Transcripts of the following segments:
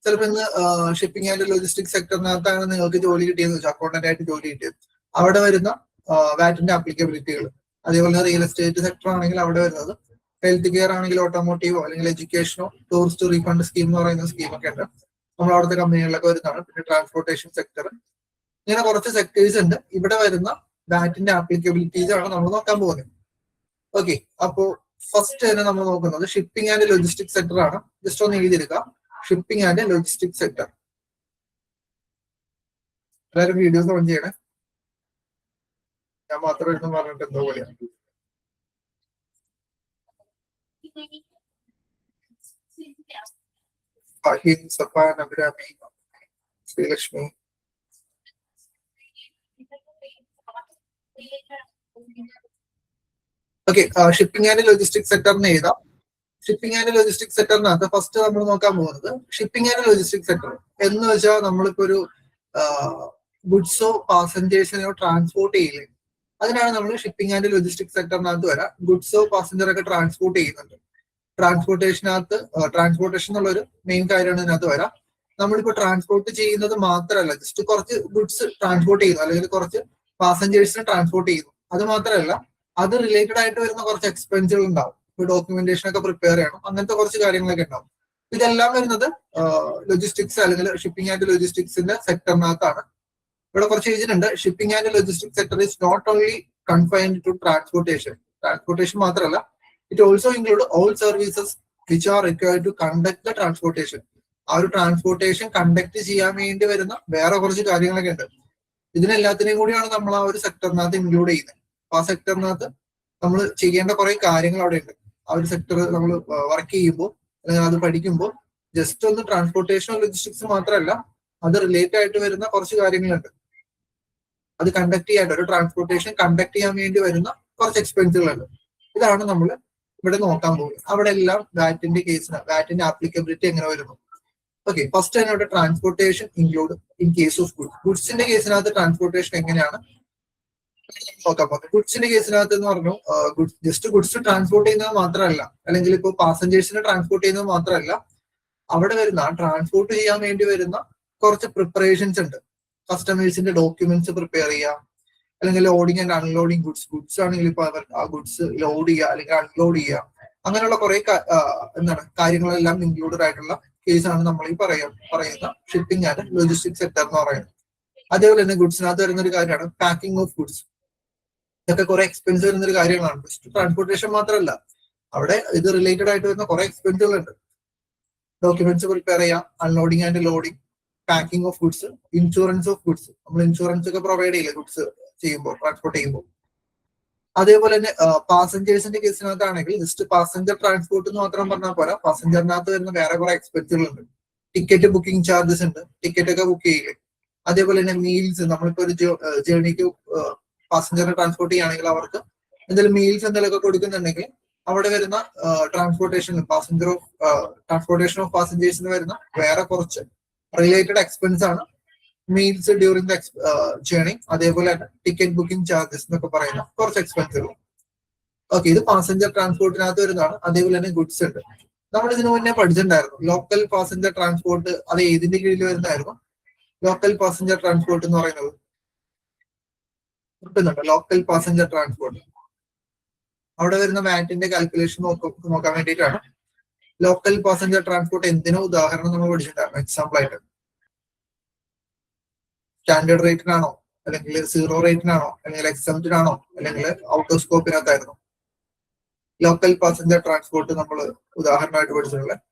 ചിലപ്പോൾ ഇന്ന് shipping and logistics സെക്ടറിനകത്താണ് നിങ്ങൾക്ക് ജോലി കിട്ടിയെന്ന് വെച്ചാൽ അക്കൗണ്ടന്റ് ആയിട്ട് ജോലി കിട്ടിയത്. അവിടെ വരുന്ന വാറ്റിന്റെ ആപ്ലിക്കബിലിറ്റികൾ, അതേപോലെ റിയൽ എസ്റ്റേറ്റ് സെക്ടർ ആണെങ്കിൽ അവിടെ വരുന്നത്, ഹെൽത്ത് കെയർ ആണെങ്കിൽ ഓട്ടോമോട്ടീവോ അല്ലെങ്കിൽ എഡ്യൂക്കേഷനോ ടൂറിസ്റ്റ് റീഫണ്ട് സ്കീം എന്ന് പറയുന്ന സ്കീമൊക്കെ ഉണ്ട്, നമ്മൾ അവിടുത്തെ കമ്പനികളിലൊക്കെ വരുന്നതാണ്. പിന്നെ ട്രാൻസ്പോർട്ടേഷൻ സെക്ടർ, ഇങ്ങനെ കുറച്ച് സെക്ടേഴ്സ് ഉണ്ട്. ഇവിടെ വരുന്ന വാറ്റിന്റെ ആപ്ലിക്കബിലിറ്റീസ് ആണ് നമ്മൾ നോക്കാൻ പോകുന്നത്. ഓക്കെ, അപ്പോ ഫസ്റ്റ് തന്നെ നമ്മൾ നോക്കുന്നത് ഷിപ്പിംഗ് ആൻഡ് ലോജിസ്റ്റിക്സ് സെക്ടർ ആണ്. ജസ്റ്റ് ഒന്ന് എഴുതിയെടുക്കുക, ഷിപ്പിംഗ് ആൻഡ് ലോജിസ്റ്റിക്സ് സെക്ടർ. എല്ലാവരും വീഡിയോസ് ഓൺ ചെയ്യണേ, ഞാൻ മാത്രം ഇരുന്ന് പറഞ്ഞിട്ട് എന്തോ പോലെയാണ്. Safan, Abhirami, Sreelakshmi. Okay, shipping and logistics സെക്ടറിന് എഴുതാം. ഷിപ്പിംഗ് ആൻഡ് ലോജിസ്റ്റിക്സ് സെക്ടറിനകത്ത് ഫസ്റ്റ് നമ്മൾ നോക്കാൻ പോകുന്നത് ഷിപ്പിംഗ് ആൻഡ് ലോജിസ്റ്റിക്സ് സെക്ടർ എന്ന് വെച്ചാൽ നമ്മളിപ്പോ ഒരു ഗുഡ്സോ പാസഞ്ചേഴ്സിനെയോ ട്രാൻസ്പോർട്ട് ചെയ്യില്ലേ, അതിനാണ് നമ്മൾ ഷിപ്പിംഗ് ആൻഡ് ലോജിസ്റ്റിക്സ് സെക്ടറിനകത്ത് വരാം. ഗുഡ്സോ പാസഞ്ചറൊക്കെ ട്രാൻസ്പോർട്ട് ചെയ്യുന്നുണ്ട്. ട്രാൻസ്പോർട്ടേഷൻ എന്നുള്ളൊരു മെയിൻ കാര്യമാണ് ഇതിനകത്ത് വരാം. നമ്മളിപ്പോ ട്രാൻസ്പോർട്ട് ചെയ്യുന്നത് മാത്രമല്ല, ജസ്റ്റ് കുറച്ച് ഗുഡ്സ് ട്രാൻസ്പോർട്ട് ചെയ്യുന്നു അല്ലെങ്കിൽ കുറച്ച് പാസഞ്ചേഴ്സിനെ ട്രാൻസ്പോർട്ട് ചെയ്യുന്നു, അത് മാത്രമല്ല അത് റിലേറ്റഡ് ആയിട്ട് വരുന്ന കുറച്ച് എക്സ്പെൻസുകൾ ഉണ്ടാവും. ഇപ്പൊ ഡോക്യുമെന്റേഷൻ ഒക്കെ പ്രിപ്പയർ ചെയ്യണം, അങ്ങനത്തെ കുറച്ച് കാര്യങ്ങളൊക്കെ ഉണ്ടാവും. ഇതെല്ലാം വരുന്നത് ലോജിസ്റ്റിക്സ് അല്ലെങ്കിൽ ഷിപ്പിംഗ് ആൻഡ് ലോജിസ്റ്റിക്സിന്റെ സെക്ടറിനകത്താണ്. ഇവിടെ കുറച്ച് എഴുതിയിട്ടുണ്ട്, shipping and logistics sector is not only confined to transportation മാത്രമല്ല, it also include all services which are required to conduct the transportation. ആ ഒരു ട്രാൻസ്പോർട്ടേഷൻ കണ്ടക്ട് ചെയ്യാൻ വേണ്ടി വരുന്ന വേറെ കുറച്ച് കാര്യങ്ങളൊക്കെ ഉണ്ട്. ഇതിനെല്ലാത്തിനെയും കൂടിയാണ് നമ്മൾ ആ ഒരു സെക്ടറിനകത്ത് ഇൻക്ലൂഡ് ചെയ്യുന്നത്. അപ്പൊ ആ സെക്ടറിനകത്ത് നമ്മൾ ചെയ്യേണ്ട കുറെ കാര്യങ്ങൾ അവിടെ ഉണ്ട്. ആ ഒരു സെക്ടർ നമ്മൾ വർക്ക് ചെയ്യുമ്പോൾ അല്ലെങ്കിൽ അത് പഠിക്കുമ്പോൾ ജസ്റ്റ് ഒന്ന് ട്രാൻസ്പോർട്ടേഷൻ ലോജിസ്റ്റിക്സ് മാത്രമല്ല, അത് റിലേറ്റഡ് ആയിട്ട് വരുന്ന കുറച്ച് കാര്യങ്ങളുണ്ട്. അത് കണ്ടക്ട് ചെയ്യാൻ, ഒരു ട്രാൻസ്പോർട്ടേഷൻ കണ്ടക്ട് ചെയ്യാൻ വേണ്ടി വരുന്ന കുറച്ച് എക്സ്പെൻസുകളുണ്ട്. ഇതാണ് നമ്മൾ ഇവിടെ നോക്കാൻ പോകുന്നത്. അവിടെ എല്ലാം വാറ്റിന്റെ കേസിന് വാറ്റിന്റെ ആപ്ലിക്കബിലിറ്റി എങ്ങനെ വരുന്നു. ഓക്കെ, ഫസ്റ്റ് തന്നെ ഇവിടെ transportation include in case of goods. ഗുഡ്സിന്റെ കേസിനകത്ത് ട്രാൻസ്പോർട്ടേഷൻ എങ്ങനെയാണ് നോക്കാൻ പോകുന്നത്. ഗുഡ്സിന്റെ കേസിനകത്ത് എന്ന് പറഞ്ഞു, ജസ്റ്റ് ഗുഡ്സ് ട്രാൻസ്പോർട്ട് ചെയ്യുന്നത് മാത്രമല്ല, അല്ലെങ്കിൽ ഇപ്പോൾ പാസഞ്ചേഴ്സിനെ ട്രാൻസ്പോർട്ട് ചെയ്യുന്നത് മാത്രമല്ല, അവിടെ വരുന്ന ട്രാൻസ്പോർട്ട് ചെയ്യാൻ വേണ്ടി വരുന്ന കുറച്ച് പ്രിപ്പറേഷൻസ് ഉണ്ട്. കസ്റ്റമേഴ്സിന്റെ ഡോക്യുമെന്റ്സ് പ്രിപ്പയർ ചെയ്യാം, അല്ലെങ്കിൽ ലോഡിങ് ആൻഡ് അൺലോഡിങ് ഗുഡ്സ് ആണെങ്കിൽ ഇപ്പൊ അവർ ആ ഗുഡ്സ് ലോഡ് ചെയ്യുക അല്ലെങ്കിൽ അൺലോഡ് ചെയ്യുക, അങ്ങനെയുള്ള കുറെ കാര്യങ്ങളെല്ലാം ഇൻക്ലൂഡഡ് ആയിട്ടുള്ള കേസാണ് നമ്മൾ ഈ പറയുന്ന ഷിപ്പിംഗ് ആൻഡ് ലോജിസ്റ്റിക്സ് സെക്ടർ എന്ന് പറയുന്നത്. അതേപോലെ തന്നെ ഗുഡ്സിനകത്ത് വരുന്ന ഒരു കാര്യമാണ് പാക്കിംഗ് ഓഫ് ഗുഡ്സ്. ഇതൊക്കെ കുറെ എക്സ്പെൻസ് വരുന്ന ഒരു കാര്യങ്ങളാണ്. ജസ്റ്റ് ട്രാൻസ്പോർട്ടേഷൻ മാത്രമല്ല, അവിടെ ഇത് റിലേറ്റഡ് ആയിട്ട് വരുന്ന കുറെ എക്സ്പെൻസുകളുണ്ട്. ഡോക്യുമെന്റ്സ് പ്രിപ്പയർ ചെയ്യാം, unloading and loading, packing of goods, insurance of goods. നമ്മൾ ഇൻഷുറൻസ് ഒക്കെ പ്രൊവൈഡ് ചെയ്യില്ലേ ഗുഡ്സ് ചെയ്യുമ്പോൾ, ട്രാൻസ്പോർട്ട് ചെയ്യുമ്പോൾ. അതേപോലെ തന്നെ പാസഞ്ചേഴ്സിന്റെ കേസിനകത്താണെങ്കിൽ ജസ്റ്റ് പാസഞ്ചർ ട്രാൻസ്പോർട്ട് എന്ന് മാത്രം പറഞ്ഞാൽ പോരാ, പാസഞ്ചറിനകത്ത് വരുന്ന വേറെ കുറെ എക്സ്പെൻസുകളുണ്ട്. ടിക്കറ്റ് ബുക്കിംഗ് ചാർജസ് ഉണ്ട്, ടിക്കറ്റ് ഒക്കെ ബുക്ക് ചെയ്യില്ലേ. അതേപോലെ തന്നെ മീൽസ്, നമ്മളിപ്പോ ഒരു ജേർണിക്ക് പാസഞ്ചറിനെ ട്രാൻസ്പോർട്ട് ചെയ്യുകയാണെങ്കിൽ അവർക്ക് എന്തെങ്കിലും മീൽസ് എന്തെങ്കിലുമൊക്കെ കൊടുക്കുന്നുണ്ടെങ്കിൽ അവിടെ വരുന്ന ട്രാൻസ്പോർട്ടേഷൻ ഓഫ് പാസഞ്ചേഴ്സിന് വരുന്ന വേറെ കുറച്ച് റിലേറ്റഡ് എക്സ്പെൻസ് ആണ് മീൽസ് ഡ്യൂറിംഗ് ദ ജേർണി. അതേപോലെ തന്നെ ടിക്കറ്റ് ബുക്കിംഗ് ചാർജസ് എന്നൊക്കെ പറയുന്ന കുറച്ച് എക്സ്പെൻസുകൾ. ഓക്കെ, ഇത് പാസഞ്ചർ ട്രാൻസ്പോർട്ടിനകത്ത് വരുന്നതാണ്. അതേപോലെ തന്നെ ഗുഡ്സ് ഉണ്ട്. നമ്മൾ ഇതിനു മുന്നേ പഠിച്ചിട്ടുണ്ടായിരുന്നു ലോക്കൽ പാസഞ്ചർ ട്രാൻസ്പോർട്ട്. അത് ഏതിന്റെ കീഴിൽ വരുന്നതായിരുന്നു? ലോക്കൽ പാസഞ്ചർ ട്രാൻസ്പോർട്ട് എന്ന് പറയുന്നത് കിട്ടുന്നുണ്ട്. ലോക്കൽ പാസഞ്ചർ ട്രാൻസ്പോർട്ട് അവിടെ വരുന്ന വാറ്റിന്റെ കാൽക്കുലേഷൻ നോക്കാൻ വേണ്ടിയിട്ടാണ്. ലോക്കൽ പാസഞ്ചർ ട്രാൻസ്പോർട്ട് എന്തിനോ ഉദാഹരണം നമ്മൾ പഠിച്ചിട്ടുണ്ടായിരുന്നു എക്സാമ്പിൾ ആയിട്ട്. സ്റ്റാൻഡേർഡ് റേറ്റിനാണോ, അല്ലെങ്കിൽ സീറോ റേറ്റിനാണോ, അല്ലെങ്കിൽ എക്സംപ്റ്റിനാണോ, അല്ലെങ്കിൽ ഔട്ട് ഓഫ് സ്കോപ്പിനകത്തായിരുന്നു ലോക്കൽ പാസഞ്ചർ ട്രാൻസ്പോർട്ട് നമ്മൾ ഉദാഹരണമായിട്ട് പഠിച്ചിട്ടുള്ളത്.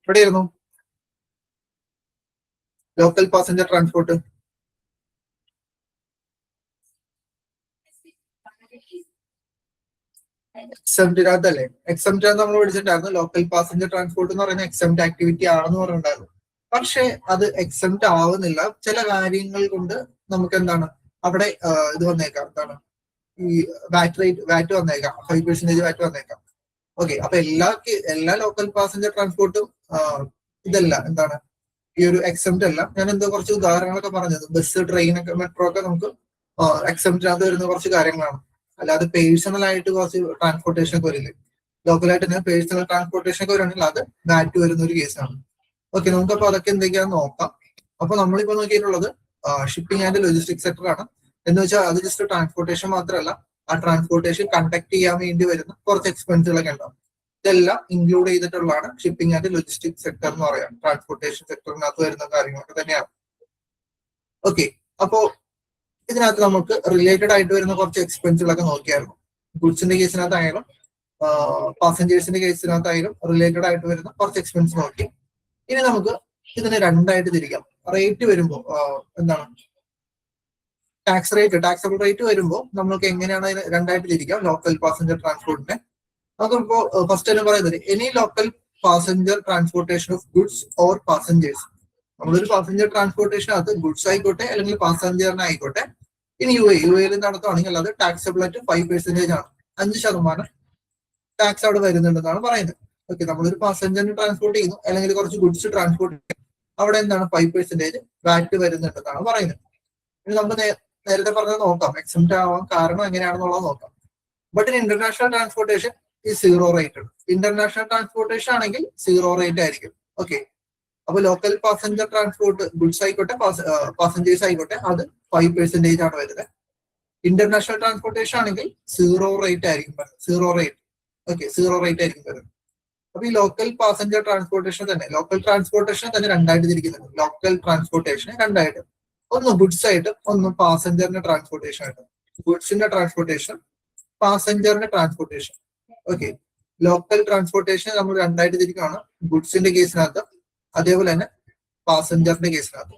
എവിടെയായിരുന്നു ലോക്കൽ പാസഞ്ചർ ട്രാൻസ്പോർട്ട്? എക്സംപ്റ്റിനകത്തല്ലേ? എക്സംപ്റ്റിനകത്ത് നമ്മൾ പഠിച്ചിട്ടുണ്ടായിരുന്നു ലോക്കൽ പാസഞ്ചർ ട്രാൻസ്പോർട്ട് എന്ന് പറയുന്ന എക്സംപ്റ്റ് ആക്ടിവിറ്റി ആണെന്ന് പറഞ്ഞിട്ടുണ്ടായിരുന്നു. പക്ഷെ അത് എക്സംപ്റ്റ് ആവുന്നില്ല. ചില കാര്യങ്ങൾ കൊണ്ട് നമുക്ക് എന്താണ് അവിടെ ഇത് വന്നേക്കാം, എന്താണ് ഈ വാറ്റ് വന്നേക്കാം, 5% വാറ്റ് വന്നേക്കാം. ഓക്കെ, അപ്പൊ എല്ലാ ലോക്കൽ പാസഞ്ചർ ട്രാൻസ്പോർട്ടും ഇതല്ല, എന്താണ് ഈ ഒരു എക്സംപ്റ്റ് അല്ല. ഞാൻ എന്തോ കുറച്ച് ഉദാഹരണങ്ങളൊക്കെ പറഞ്ഞത്, ബസ്, ട്രെയിൻ ഒക്കെ, മെട്രോ ഒക്കെ നമുക്ക് എക്സംപ്റ്റിനകത്ത് വരുന്ന കുറച്ച് കാര്യങ്ങളാണ്. അല്ലാതെ പേഴ്സണൽ ആയിട്ട് കുറച്ച് ട്രാൻസ്പോർട്ടേഷൻ ഒക്കെ വരില്ലേ, ലോക്കലായിട്ട് തന്നെ പേഴ്സണൽ ട്രാൻസ്പോർട്ടേഷൻ ഒക്കെ വരുവാണെങ്കിൽ അത് വാറ്റ് വരുന്ന ഒരു കേസാണ്. ഓക്കെ, നമുക്കപ്പോൾ അതൊക്കെ എന്തൊക്കെയാണെന്ന് നോക്കാം. അപ്പൊ നമ്മളിപ്പോ നോക്കിയിട്ടുള്ളത് ഷിപ്പിംഗ് ആൻഡ് ലോജിസ്റ്റിക് സെക്ടർ ആണ്. എന്ന് വെച്ചാൽ അത് ജസ്റ്റ് ട്രാൻസ്പോർട്ടേഷൻ മാത്രമല്ല, ആ ട്രാൻസ്പോർട്ടേഷൻ കണ്ടക്ട് ചെയ്യാൻ വേണ്ടി വരുന്ന കുറച്ച് എക്സ്പെൻസുകളൊക്കെ ഉണ്ടാവും. ഇതെല്ലാം ഇൻക്ലൂഡ് ചെയ്തിട്ടുള്ളതാണ് ഷിപ്പിംഗ് ആൻഡ് ലോജിസ്റ്റിക് സെക്ടർ എന്ന് പറയാം. ട്രാൻസ്പോർട്ടേഷൻ സെക്ടറിനകത്ത് വരുന്ന കാര്യങ്ങളൊക്കെ തന്നെയാണ്. ഓക്കെ, അപ്പോ ഇതിനകത്ത് നമുക്ക് റിലേറ്റഡ് ആയിട്ട് വരുന്ന കുറച്ച് എക്സ്പെൻസുകളൊക്കെ നോക്കിയായിരുന്നു. ഗുഡ്സിന്റെ കേസിനകത്തായാലും പാസഞ്ചേഴ്സിന്റെ കേസിനകത്തായാലും റിലേറ്റഡ് ആയിട്ട് വരുന്ന കുറച്ച് എക്സ്പെൻസ് നോക്കി. ഇനി നമുക്ക് ഇതിനെ രണ്ടായിട്ട് തിരിക്കാം. റേറ്റ് വരുമ്പോൾ എന്താണ് ടാക്സ് റേറ്റ്, ടാക്സബിൾ റേറ്റ് വരുമ്പോൾ നമുക്ക് എങ്ങനെയാണ് അതിന് രണ്ടായിട്ട് തിരിക്കാം ലോക്കൽ പാസഞ്ചർ ട്രാൻസ്പോർട്ടിനെ. നമുക്കിപ്പോ ഫസ്റ്റ് തന്നെ പറയുന്നത് any local passenger transportation of goods or passengers. നമ്മളൊരു പാസഞ്ചർ ട്രാൻസ്പോർട്ടേഷൻ അത് ഗുഡ്സ് ആയിക്കോട്ടെ അല്ലെങ്കിൽ പാസഞ്ചറിനെ ആയിക്കോട്ടെ, ഇനി യു എയിൽ നടത്തുകയാണെങ്കിൽ അത് ടാക്സബിൾ ആയിട്ട് 5% ആണ്. 5% ടാക്സ് അവിടെ വരുന്നുണ്ടെന്നാണ് പറയുന്നത്. ഓക്കെ, നമ്മളൊരു പാസഞ്ചറിന് ട്രാൻസ്പോർട്ട് ചെയ്യുന്നു അല്ലെങ്കിൽ കുറച്ച് ഗുഡ്സ് ട്രാൻസ്പോർട്ട് ചെയ്യുന്നു, അവിടെ എന്താണ് 5% വാറ്റ് വരുന്നുണ്ടെന്നാണ് പറയുന്നത്. ഇനി നമുക്ക് നേരത്തെ പറഞ്ഞത് നോക്കാം, എക്സംപ്റ്റ് ആവാൻ കാരണം എങ്ങനെയാണെന്നുള്ളത് നോക്കാം. ബട്ട് ഇൻ ഇന്റർനാഷണൽ ട്രാൻസ്പോർട്ടേഷൻ ഈ 0 റേറ്റ്. ഇന്റർനാഷണൽ ട്രാൻസ്പോർട്ടേഷൻ ആണെങ്കിൽ 0 റേറ്റ് ആയിരിക്കും. ഓക്കെ, അപ്പൊ ലോക്കൽ പാസഞ്ചർ ട്രാൻസ്പോർട്ട് ഗുഡ്സ് ആയിക്കോട്ടെ പാസഞ്ചേഴ്സ് ആയിക്കോട്ടെ അത് 5% ആണ് വരുന്നത്. ഇന്റർനാഷണൽ ട്രാൻസ്പോർട്ടേഷൻ ആണെങ്കിൽ 0 റേറ്റ് ആയിരിക്കും വരുന്നത്. 0 റേറ്റ്. ഓക്കെ, 0 റേറ്റ് ആയിരിക്കും വരുന്നത്. അപ്പൊ ഈ ലോക്കൽ പാസഞ്ചർ ട്രാൻസ്പോർട്ടേഷൻ തന്നെ, ലോക്കൽ ട്രാൻസ്പോർട്ടേഷൻ തന്നെ രണ്ടായിട്ട് തിരിക്കുന്നുണ്ട്. ലോക്കൽ ട്രാൻസ്പോർട്ടേഷനെ രണ്ടായിട്ട്, ഒന്ന് ഗുഡ്സ് ആയിട്ടും ഒന്ന് പാസഞ്ചറിന്റെ ട്രാൻസ്പോർട്ടേഷൻ ആയിട്ടും. ഗുഡ്സിന്റെ ട്രാൻസ്പോർട്ടേഷൻ, പാസഞ്ചറിന്റെ ട്രാൻസ്പോർട്ടേഷൻ. ഓക്കെ, ലോക്കൽ ട്രാൻസ്പോർട്ടേഷൻ നമ്മൾ രണ്ടായിട്ട് തിരിക്കുകയാണ്, ഗുഡ്സിന്റെ കേസിനകത്ത് അതേപോലെ തന്നെ പാസഞ്ചറിന്റെ കേസിനകത്ത്.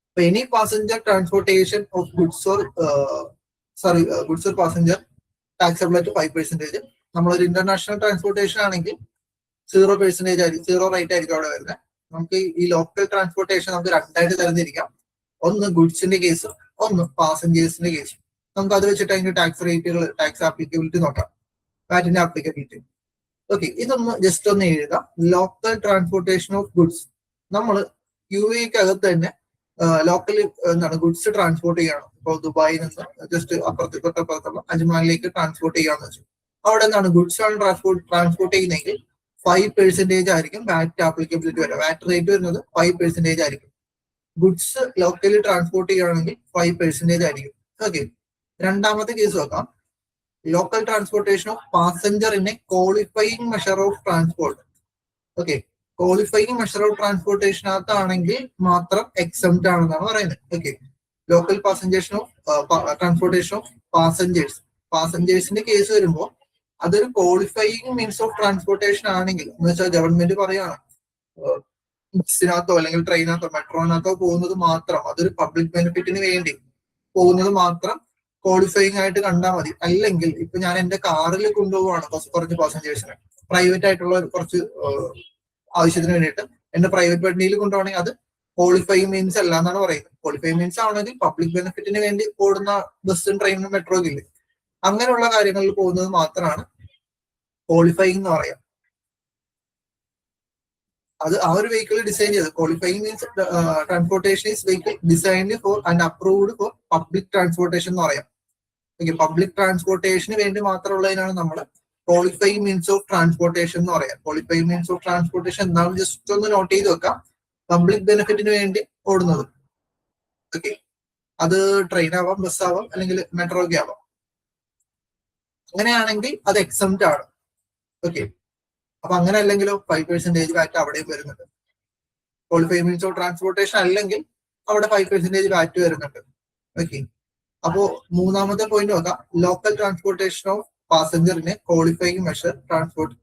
അപ്പൊ any passenger transportation of goods or goods or passenger taxable ആയിട്ട് 5%. നമ്മളൊരു ഇന്റർനാഷണൽ ട്രാൻസ്പോർട്ടേഷൻ ആണെങ്കിൽ 0% ആയിരിക്കും, 0 റേറ്റ് ആയിരിക്കും അവിടെ വരുന്നത്. നമുക്ക് ഈ ലോക്കൽ ട്രാൻസ്പോർട്ടേഷൻ നമുക്ക് രണ്ടായിട്ട് തരംതിരിക്കാം, ഒന്ന് ഗുഡ്സിന്റെ കേസും ഒന്ന് പാസഞ്ചേഴ്സിന്റെ കേസും. നമുക്ക് അത് വെച്ചിട്ട് അതിന്റെ ടാക്സ് റേറ്റുകൾ, ടാക്സ് ആപ്ലിക്കബിലിറ്റി നോക്കാം, വാറ്റിന്റെ ആപ്ലിക്കബിലിറ്റി. ഓക്കെ, ഇതൊന്ന് ജസ്റ്റ് ഒന്ന് എഴുതാം. ലോക്കൽ ട്രാൻസ്പോർട്ടേഷൻ ഓഫ് ഗുഡ്സ്, നമ്മൾ യു എക്കകത്ത് തന്നെ ലോക്കൽ എന്താണ് ഗുഡ്സ് ട്രാൻസ്പോർട്ട് ചെയ്യണം. ഇപ്പോൾ ദുബായിൽ നിന്ന് ജസ്റ്റ് അപ്പുറത്തുള്ള അജ്മാനിലേക്ക് ട്രാൻസ്പോർട്ട് ചെയ്യാന്ന് വെച്ചു. അവിടെ എന്താണ് ഗുഡ്സ് ആണ് ട്രാൻസ്പോർട്ട് ചെയ്യുന്നതെങ്കിൽ 5% ആയിരിക്കും വാറ്റ് ആപ്ലിക്കബിലിറ്റി വരിക. വാറ്റ് റേറ്റ് വരുന്നത് 5% ആയിരിക്കും. ഗുഡ്സ് ലോക്കലി ട്രാൻസ്പോർട്ട് ചെയ്യുകയാണെങ്കിൽ 5% ആയിരിക്കും. ഓക്കെ, രണ്ടാമത്തെ കേസ് നോക്കാം. Local transportation of passenger in a qualifying measure of transport. Okay, qualifying measure of ട്രാൻസ്പോർട്ടേഷനകത്താണെങ്കിൽ മാത്രം എക്സംപ്റ്റ് ആണെന്നാണ് പറയുന്നത്. Okay, local passenger of transportation of പാസഞ്ചേഴ്സിന്റെ കേസ് വരുമ്പോൾ അതൊരു ക്വാളിഫയിങ് മീൻസ് ഓഫ് ട്രാൻസ്പോർട്ടേഷൻ ആണെങ്കിൽ, എന്ന് വെച്ചാൽ ഗവൺമെന്റ് പറയാണ് ബസ്സിനകത്തോ അല്ലെങ്കിൽ ട്രെയിനകത്തോ മെട്രോനകത്തോ പോകുന്നത് മാത്രം, അതൊരു പബ്ലിക് ബെനിഫിറ്റിന് വേണ്ടി പോകുന്നത് മാത്രം ക്വാളിഫയിങ് ആയിട്ട് കണ്ടാൽ മതി. അല്ലെങ്കിൽ ഇപ്പൊ ഞാൻ എന്റെ കാറിൽ കൊണ്ടുപോവാണ് കുറച്ച് പാസഞ്ചേഴ്സിനെ, പ്രൈവറ്റ് ആയിട്ടുള്ള കുറച്ച് ആവശ്യത്തിന് വേണ്ടിയിട്ട് എന്റെ പ്രൈവറ്റ് വണ്ടിയിൽ കൊണ്ടുപോകണമെങ്കിൽ അത് ക്വാളിഫയിങ് മീൻസ് അല്ല എന്നാണ് പറയുന്നത്. ക്വാളിഫയിങ് മീൻസ് ആണെങ്കിൽ പബ്ലിക് ബെനിഫിറ്റിന് വേണ്ടി ഓടുന്ന ബസ്സും ട്രെയിനും മെട്രോ ഇല്ലേ, അങ്ങനെയുള്ള കാര്യങ്ങളിൽ പോകുന്നത് മാത്രമാണ് ക്വാളിഫയിങ് എന്ന് പറയാം. അത് ആ ഒരു വെഹിക്കിൾ ഡിസൈൻ ചെയ്ത്, qualifying means transportation is vehicle designed for and approved for public transportation എന്ന് പറയാം. ഓക്കെ, പബ്ലിക് ട്രാൻസ്പോർട്ടേഷന് വേണ്ടി മാത്രമുള്ളതിനാണ് നമ്മൾ ക്വാളിഫയിങ് മീൻസ് ഓഫ് ട്രാൻസ്പോർട്ടേഷൻ എന്ന് പറയാം. ക്വാളിഫയിങ് മീൻസ് ഓഫ് ട്രാൻസ്പോർട്ടേഷൻ എന്താണെന്ന് ജസ്റ്റ് ഒന്ന് നോട്ട് ചെയ്ത് വെക്കാം. പബ്ലിക് ബെനിഫിറ്റിന് വേണ്ടി ഓടുന്നത്. ഓക്കെ, അത് ട്രെയിൻ ആവാം, ബസ് ആവാം, അല്ലെങ്കിൽ മെട്രോ ഒക്കെ ആവാം. അങ്ങനെയാണെങ്കിൽ അത് എക്സംപ്റ്റ് ആണ്. ഓക്കെ, അപ്പൊ അങ്ങനെ അല്ലെങ്കിലോ 5% വാറ്റ് അവിടെയും വരുന്നുണ്ട്. ക്വാളിഫൈഡ് മീൻസ് ഓഫ് ട്രാൻസ്പോർട്ടേഷൻ അല്ലെങ്കിൽ അവിടെ 5% വാറ്റ് വരുന്നുണ്ട്. ഓക്കെ, അപ്പോ മൂന്നാമത്തെ പോയിന്റ് നോക്കാം. ലോക്കൽ ട്രാൻസ്പോർട്ടേഷൻ ഓഫ് പാസഞ്ചറിനെ qualifying measure transport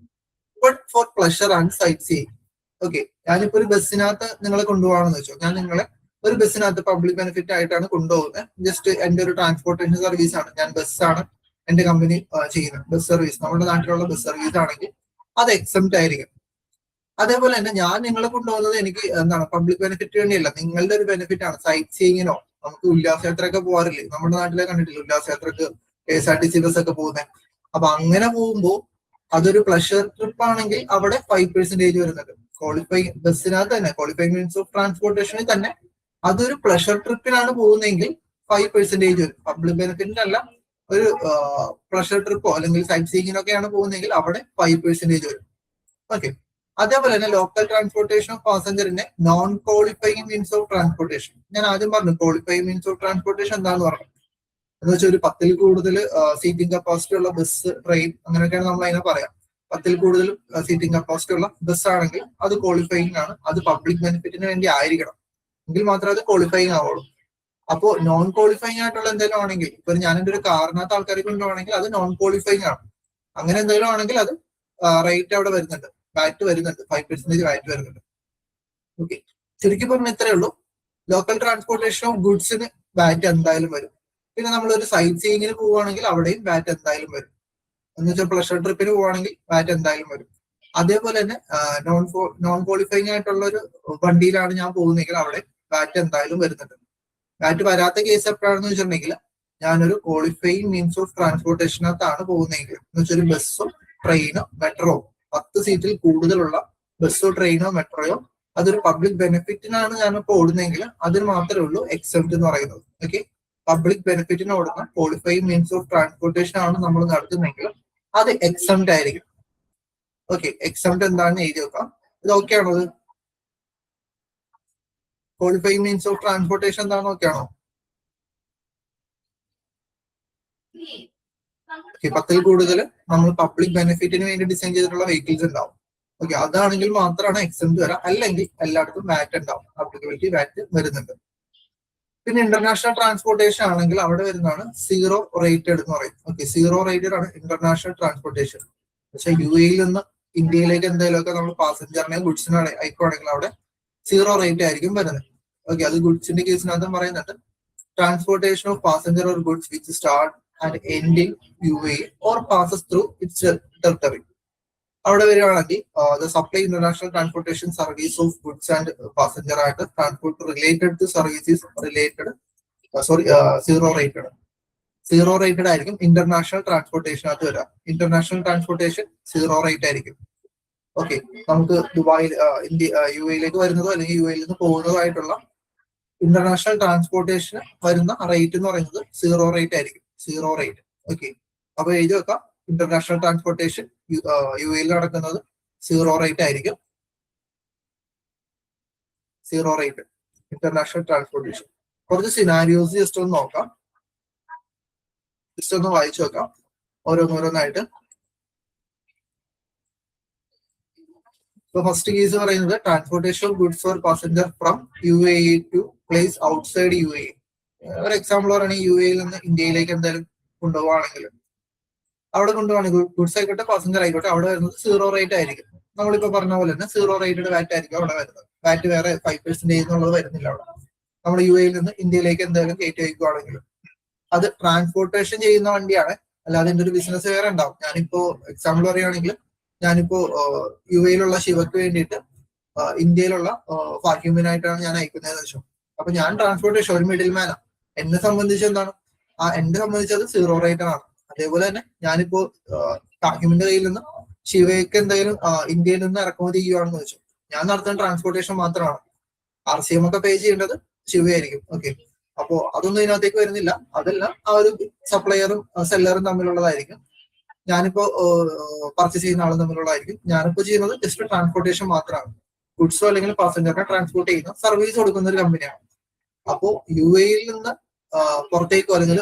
but for pleasure and sightseeing. Okay, ഞാനിപ്പോ ഒരു ബസ്സിനകത്ത് നിങ്ങളെ കൊണ്ടുപോകണമെന്ന് വെച്ചോ, ഞാൻ നിങ്ങളെ ഒരു ബസ്സിനകത്ത് പബ്ലിക് ബെനിഫിറ്റ് ആയിട്ടാണ് കൊണ്ടുപോകുന്നത്. ജസ്റ്റ് എന്റെ ഒരു ട്രാൻസ്പോർട്ടേഷൻ സർവീസ് ആണ്, ഞാൻ ബസ്സാണ് എന്റെ കമ്പനി ചെയ്യുന്നത്, ബസ് സർവീസ്, നമ്മുടെ നാട്ടിലുള്ള ബസ് സർവീസ് ആണെങ്കിൽ അത് എക്സംപ്റ്റ് ആയിരിക്കും. അതേപോലെ തന്നെ ഞാൻ നിങ്ങളെ കൊണ്ടുപോകുന്നത് എനിക്ക് എന്താണ് പബ്ലിക് ബെനിഫിറ്റ് വേണ്ടിയല്ല, നിങ്ങളുടെ ഒരു ബെനിഫിറ്റ് ആണ്. സൈറ്റ് സീയിങ്ങിനോ, നമുക്ക് ഉല്ലാസയാത്രയൊക്കെ പോകാറില്ലേ, നമ്മുടെ നാട്ടിലെ കണ്ടിട്ടില്ല ഉല്ലാസയാത്രക്ക് KSRTC ബസ് ഒക്കെ പോകുന്നത്. അപ്പൊ അങ്ങനെ പോകുമ്പോൾ അതൊരു പ്ലഷർ ട്രിപ്പ് ആണെങ്കിൽ അവിടെ 5% വരുന്നുണ്ട്. ക്വാളിഫൈങ് ബസ്സിനകത്ത് തന്നെ ക്വാളിഫൈങ് മീൻസ് ഓഫ് ട്രാൻസ്പോർട്ടേഷനിൽ തന്നെ അതൊരു പ്ലഷർ ട്രിപ്പിനാണ് പോകുന്നതെങ്കിൽ 5% വരും. പബ്ലിക് ബെനിഫിറ്റിന്റെ അല്ല, ഒരു പ്ലഷർ ട്രിപ്പോ അല്ലെങ്കിൽ സൈറ്റ് സീയിങ്ങിനൊക്കെയാണ് പോകുന്നതെങ്കിൽ അവിടെ 5% വരും. ഓക്കെ, അതേപോലെ തന്നെ ലോക്കൽ ട്രാൻസ്പോർട്ടേഷൻ ഓഫ് പാസഞ്ചറിന്റെ non qualifying means of transportation. ഞാൻ ആദ്യം പറഞ്ഞു ക്വാളിഫയിങ് മീൻസ് ഓഫ് ട്രാൻസ്പോർട്ടേഷൻ എന്താന്ന് പറഞ്ഞു. എന്ന് വെച്ചാൽ ഒരു 10ൽ കൂടുതൽ സീറ്റിംഗ് കപ്പാസിറ്റി ഉള്ള ബസ്, ട്രെയിൻ, അങ്ങനെയൊക്കെയാണ് നമ്മൾ അതിനെ പറയാം. 10ൽ കൂടുതൽ സീറ്റിംഗ് കപ്പാസിറ്റി ഉള്ള ബസ് ആണെങ്കിൽ അത് ക്വാളിഫയിങ് ആണ്. അത് പബ്ലിക് ബെനിഫിറ്റിന് വേണ്ടി ആയിരിക്കണം, എങ്കിൽ മാത്രമേ അത് ക്വാളിഫയിങ് ആവുള്ളൂ. അപ്പോൾ നോൺ ക്വാളിഫയിങ് ആയിട്ടുള്ള എന്തെങ്കിലും ആണെങ്കിൽ, ഇപ്പൊ ഞാൻ എൻ്റെ ഒരു കാറിനകത്ത് ആൾക്കാരെ കൊണ്ടുപോകണമെങ്കിൽ അത് നോൺ ക്വാളിഫയിങ് ആണ്. അങ്ങനെ എന്തെങ്കിലും ആണെങ്കിൽ അത് റേറ്റ് അവിടെ വരുന്നുണ്ട്, വാറ്റ് വരുന്നുണ്ട്, 5% വാറ്റ് വരുന്നുണ്ട്. ഓക്കെ, ചുരുക്കി പറഞ്ഞ ഇത്രയേ ഉള്ളൂ. ലോക്കൽ ട്രാൻസ്പോർട്ടേഷൻ ഓഫ് ഗുഡ്സിന് വാറ്റ് എന്തായാലും വരും. പിന്നെ നമ്മളൊരു സൈറ്റ് സീയിങ്ങിന് പോവുകയാണെങ്കിൽ അവിടെയും വാറ്റ് എന്തായാലും വരും. എന്ന് വെച്ചാൽ പ്ലഷർ ട്രിപ്പിന് പോവുകയാണെങ്കിൽ വാറ്റ് എന്തായാലും വരും. അതേപോലെ തന്നെ നോൺ ക്വാളിഫയിങ് ആയിട്ടുള്ള ഒരു വണ്ടിയിലാണ് ഞാൻ പോകുന്നതെങ്കിൽ അവിടെ വാറ്റ് എന്തായാലും വരുന്നുണ്ട്. വാറ്റ് വരാത്ത കേസ് എപ്പോഴാണെന്ന് വെച്ചിട്ടുണ്ടെങ്കിൽ ഞാനൊരു ക്വാളിഫയിങ് മീൻസ് ഓഫ് ട്രാൻസ്പോർട്ടേഷനകത്താണ് പോകുന്നതെങ്കിൽ, എന്ന് വെച്ചാൽ ഒരു ബസ്സോ ട്രെയിനോ മെട്രോ 10 സീറ്റിൽ കൂടുതലുള്ള ബസ്സോ ട്രെയിനോ മെട്രോയോ അതൊരു പബ്ലിക് ബെനിഫിറ്റിനാണ് ഞാനിപ്പോൾ ഓടുന്നതെങ്കിൽ അതിന് മാത്രമേ ഉള്ളൂ എക്സെപ്റ്റ് എന്ന് പറയുന്നത്. ഓക്കെ, പബ്ലിക് ബെനിഫിറ്റിന് ഓടുന്ന ക്വാളിഫയിങ് മീൻസ് ഓഫ് ട്രാൻസ്പോർട്ടേഷൻ ആണ് നമ്മൾ നടത്തുന്നതെങ്കിൽ അത് എക്സെപ്റ്റ് ആയിരിക്കും. ഓക്കെ, എക്സെപ്റ്റ് എന്താണെന്ന് എഴുതി വെക്കാം. ഇത് ഓക്കെ ആണോ? അത് ക്വാളിഫയിങ് മീൻസ് ഓഫ് ട്രാൻസ്പോർട്ടേഷൻ എന്താണെന്ന് ഓക്കെ ആണോ? 10ൽ കൂടുതൽ നമ്മൾ പബ്ലിക് ബെനിഫിറ്റിന് വേണ്ടി ഡിസൈൻ ചെയ്തിട്ടുള്ള വെഹിക്കിൾസ് ഉണ്ടാവും. ഓക്കെ, അതാണെങ്കിൽ മാത്രമാണ് എക്സെപ്റ്റ് വരാം, അല്ലെങ്കിൽ എല്ലായിടത്തും വാറ്റ് ഉണ്ടാവും, ആപ്ലിക്കബിലിറ്റി വാറ്റ് വരുന്നുണ്ട്. പിന്നെ ഇന്റർനാഷണൽ ട്രാൻസ്പോർട്ടേഷൻ ആണെങ്കിൽ അവിടെ വരുന്നതാണ് സീറോ റേറ്റഡ് എന്ന് പറയും. ഓക്കെ, സീറോ റേറ്റഡ് ആണ് ഇന്റർനാഷണൽ ട്രാൻസ്പോർട്ടേഷൻ. പക്ഷെ UAE നിന്ന് ഇന്ത്യയിലേക്ക് എന്തെങ്കിലുമൊക്കെ നമ്മൾ പാസഞ്ചറിനെ ഗുഡ്സിനെ അയക്കുവാണെങ്കിൽ അവിടെ സീറോ റേറ്റ് ആയിരിക്കും വരുന്നത്. ഓക്കെ, അത് ഗുഡ്സിന്റെ കേസിനകത്തും പറയുന്നുണ്ട്. Transportation of passenger or goods which start and end in UAE or passes through its territory. അവിടെ വരികയാണെങ്കിൽ the supply international transportation service of goods and passenger ആയിട്ട് transport related to services related zero rated. Zero rated ആയിരിക്കും international ട്രാൻസ്പോർട്ടേഷനകത്ത് വരിക. International transportation zero rate ആയിരിക്കും. Okay, നമുക്ക് ദുബായിൽ UAE വരുന്നതോ അല്ലെങ്കിൽ UAE നിന്ന് പോകുന്നതോ ആയിട്ടുള്ള ഇന്റർനാഷണൽ ട്രാൻസ്പോർട്ടേഷന് വരുന്ന റേറ്റ് എന്ന് പറയുന്നത് സീറോ റേറ്റ് ആയിരിക്കും. Zero rate. ഓക്കെ, അപ്പൊ എഴുതി വെക്കാം, ഇന്റർനാഷണൽ ട്രാൻസ്പോർട്ടേഷൻ UAE നടക്കുന്നത് സീറോ റേറ്റ് ആയിരിക്കും. Zero rate international transportation. കുറച്ച് സിനാരിയോസ് ജസ്റ്റ് ഒന്ന് നോക്കാം, ജസ്റ്റ് ഒന്ന് വായിച്ചു നോക്കാം ഓരോന്നോരോന്നായിട്ട്. ഫസ്റ്റ് കേസ് പറയുന്നത് transportation of goods for passenger from UAE to place outside UAE. ഒരു എക്സാമ്പിൾ പറയുകയാണെങ്കിൽ UAE നിന്ന് ഇന്ത്യയിലേക്ക് എന്തായാലും കൊണ്ടുപോകുകയാണെങ്കിൽ അവിടെ കൊണ്ടുപോകണമെങ്കിൽ ഗുഡ്സ് ആയിക്കോട്ടെ പാസഞ്ചർ ആയിക്കോട്ടെ അവിടെ വരുന്നത് സീറോ റേറ്റ് ആയിരിക്കും. നമ്മളിപ്പോ പറഞ്ഞ പോലെ തന്നെ സീറോ റേറ്റഡ് വാറ്റ് ആയിരിക്കും അവിടെ വരുന്നത്. വാറ്റ് വേറെ 5% എന്നുള്ളത് വരുന്നില്ല അവിടെ. നമ്മൾ UAE നിന്ന് ഇന്ത്യയിലേക്ക് എന്തായാലും കയറ്റി വയ്ക്കുകയാണെങ്കിലും അത് ട്രാൻസ്പോർട്ടേഷൻ ചെയ്യുന്ന വണ്ടിയാണ്, അല്ലാതെ എൻ്റെ ഒരു ബിസിനസ് വേറെ ഉണ്ടാവും. ഞാനിപ്പോ എക്സാമ്പിൾ പറയുകയാണെങ്കിൽ ഞാനിപ്പോ UAE ശിവക്ക് വേണ്ടിയിട്ട് ഇന്ത്യയിലുള്ള ഫാക്യൂമിനായിട്ടാണ് ഞാൻ അയക്കുന്നതെന്ന് വെച്ചു. അപ്പൊ ഞാൻ ട്രാൻസ്പോർട്ടേഷൻ ഒരു മിഡിൽ മാനാണ്. എന്നെ സംബന്ധിച്ച് എന്താണ്, എന്നെ സംബന്ധിച്ച് അത് സീറോ റേറ്റഡ് ആണ്. അതേപോലെ തന്നെ ഞാനിപ്പോ ഫാക്യൂമിന്റെ കയ്യിൽ നിന്ന് ശിവയ്ക്ക് എന്തെങ്കിലും ഇന്ത്യയിൽ നിന്ന് ഇറക്കുമതി ചെയ്യുകയാണെന്ന് വെച്ചു, ഞാൻ നടത്തുന്ന ട്രാൻസ്പോർട്ടേഷൻ മാത്രമാണ്. RCM ഒക്കെ പേ ചെയ്യേണ്ടത് ശിവയായിരിക്കും. ഓക്കെ, അപ്പോ അതൊന്നും ഇതിനകത്തേക്ക് വരുന്നില്ല. അതെല്ലാം ആ ഒരു സപ്ലയറും സെല്ലറും തമ്മിലുള്ളതായിരിക്കും. ഞാനിപ്പോ പർച്ചേസ് ചെയ്യുന്ന ആളും തമ്മിലുള്ളതായിരിക്കും. ഞാനിപ്പോ ചെയ്യുന്നത് ജസ്റ്റ് ട്രാൻസ്പോർട്ടേഷൻ മാത്രമാണ്. ഗുഡ്സോ അല്ലെങ്കിൽ പാസഞ്ചറിനെ ട്രാൻസ്പോർട്ട് ചെയ്യുന്ന സർവീസ് കൊടുക്കുന്ന ഒരു കമ്പനിയാണ്. അപ്പോ UAE നിന്ന് പുറത്തേക്കോ അല്ലെങ്കിൽ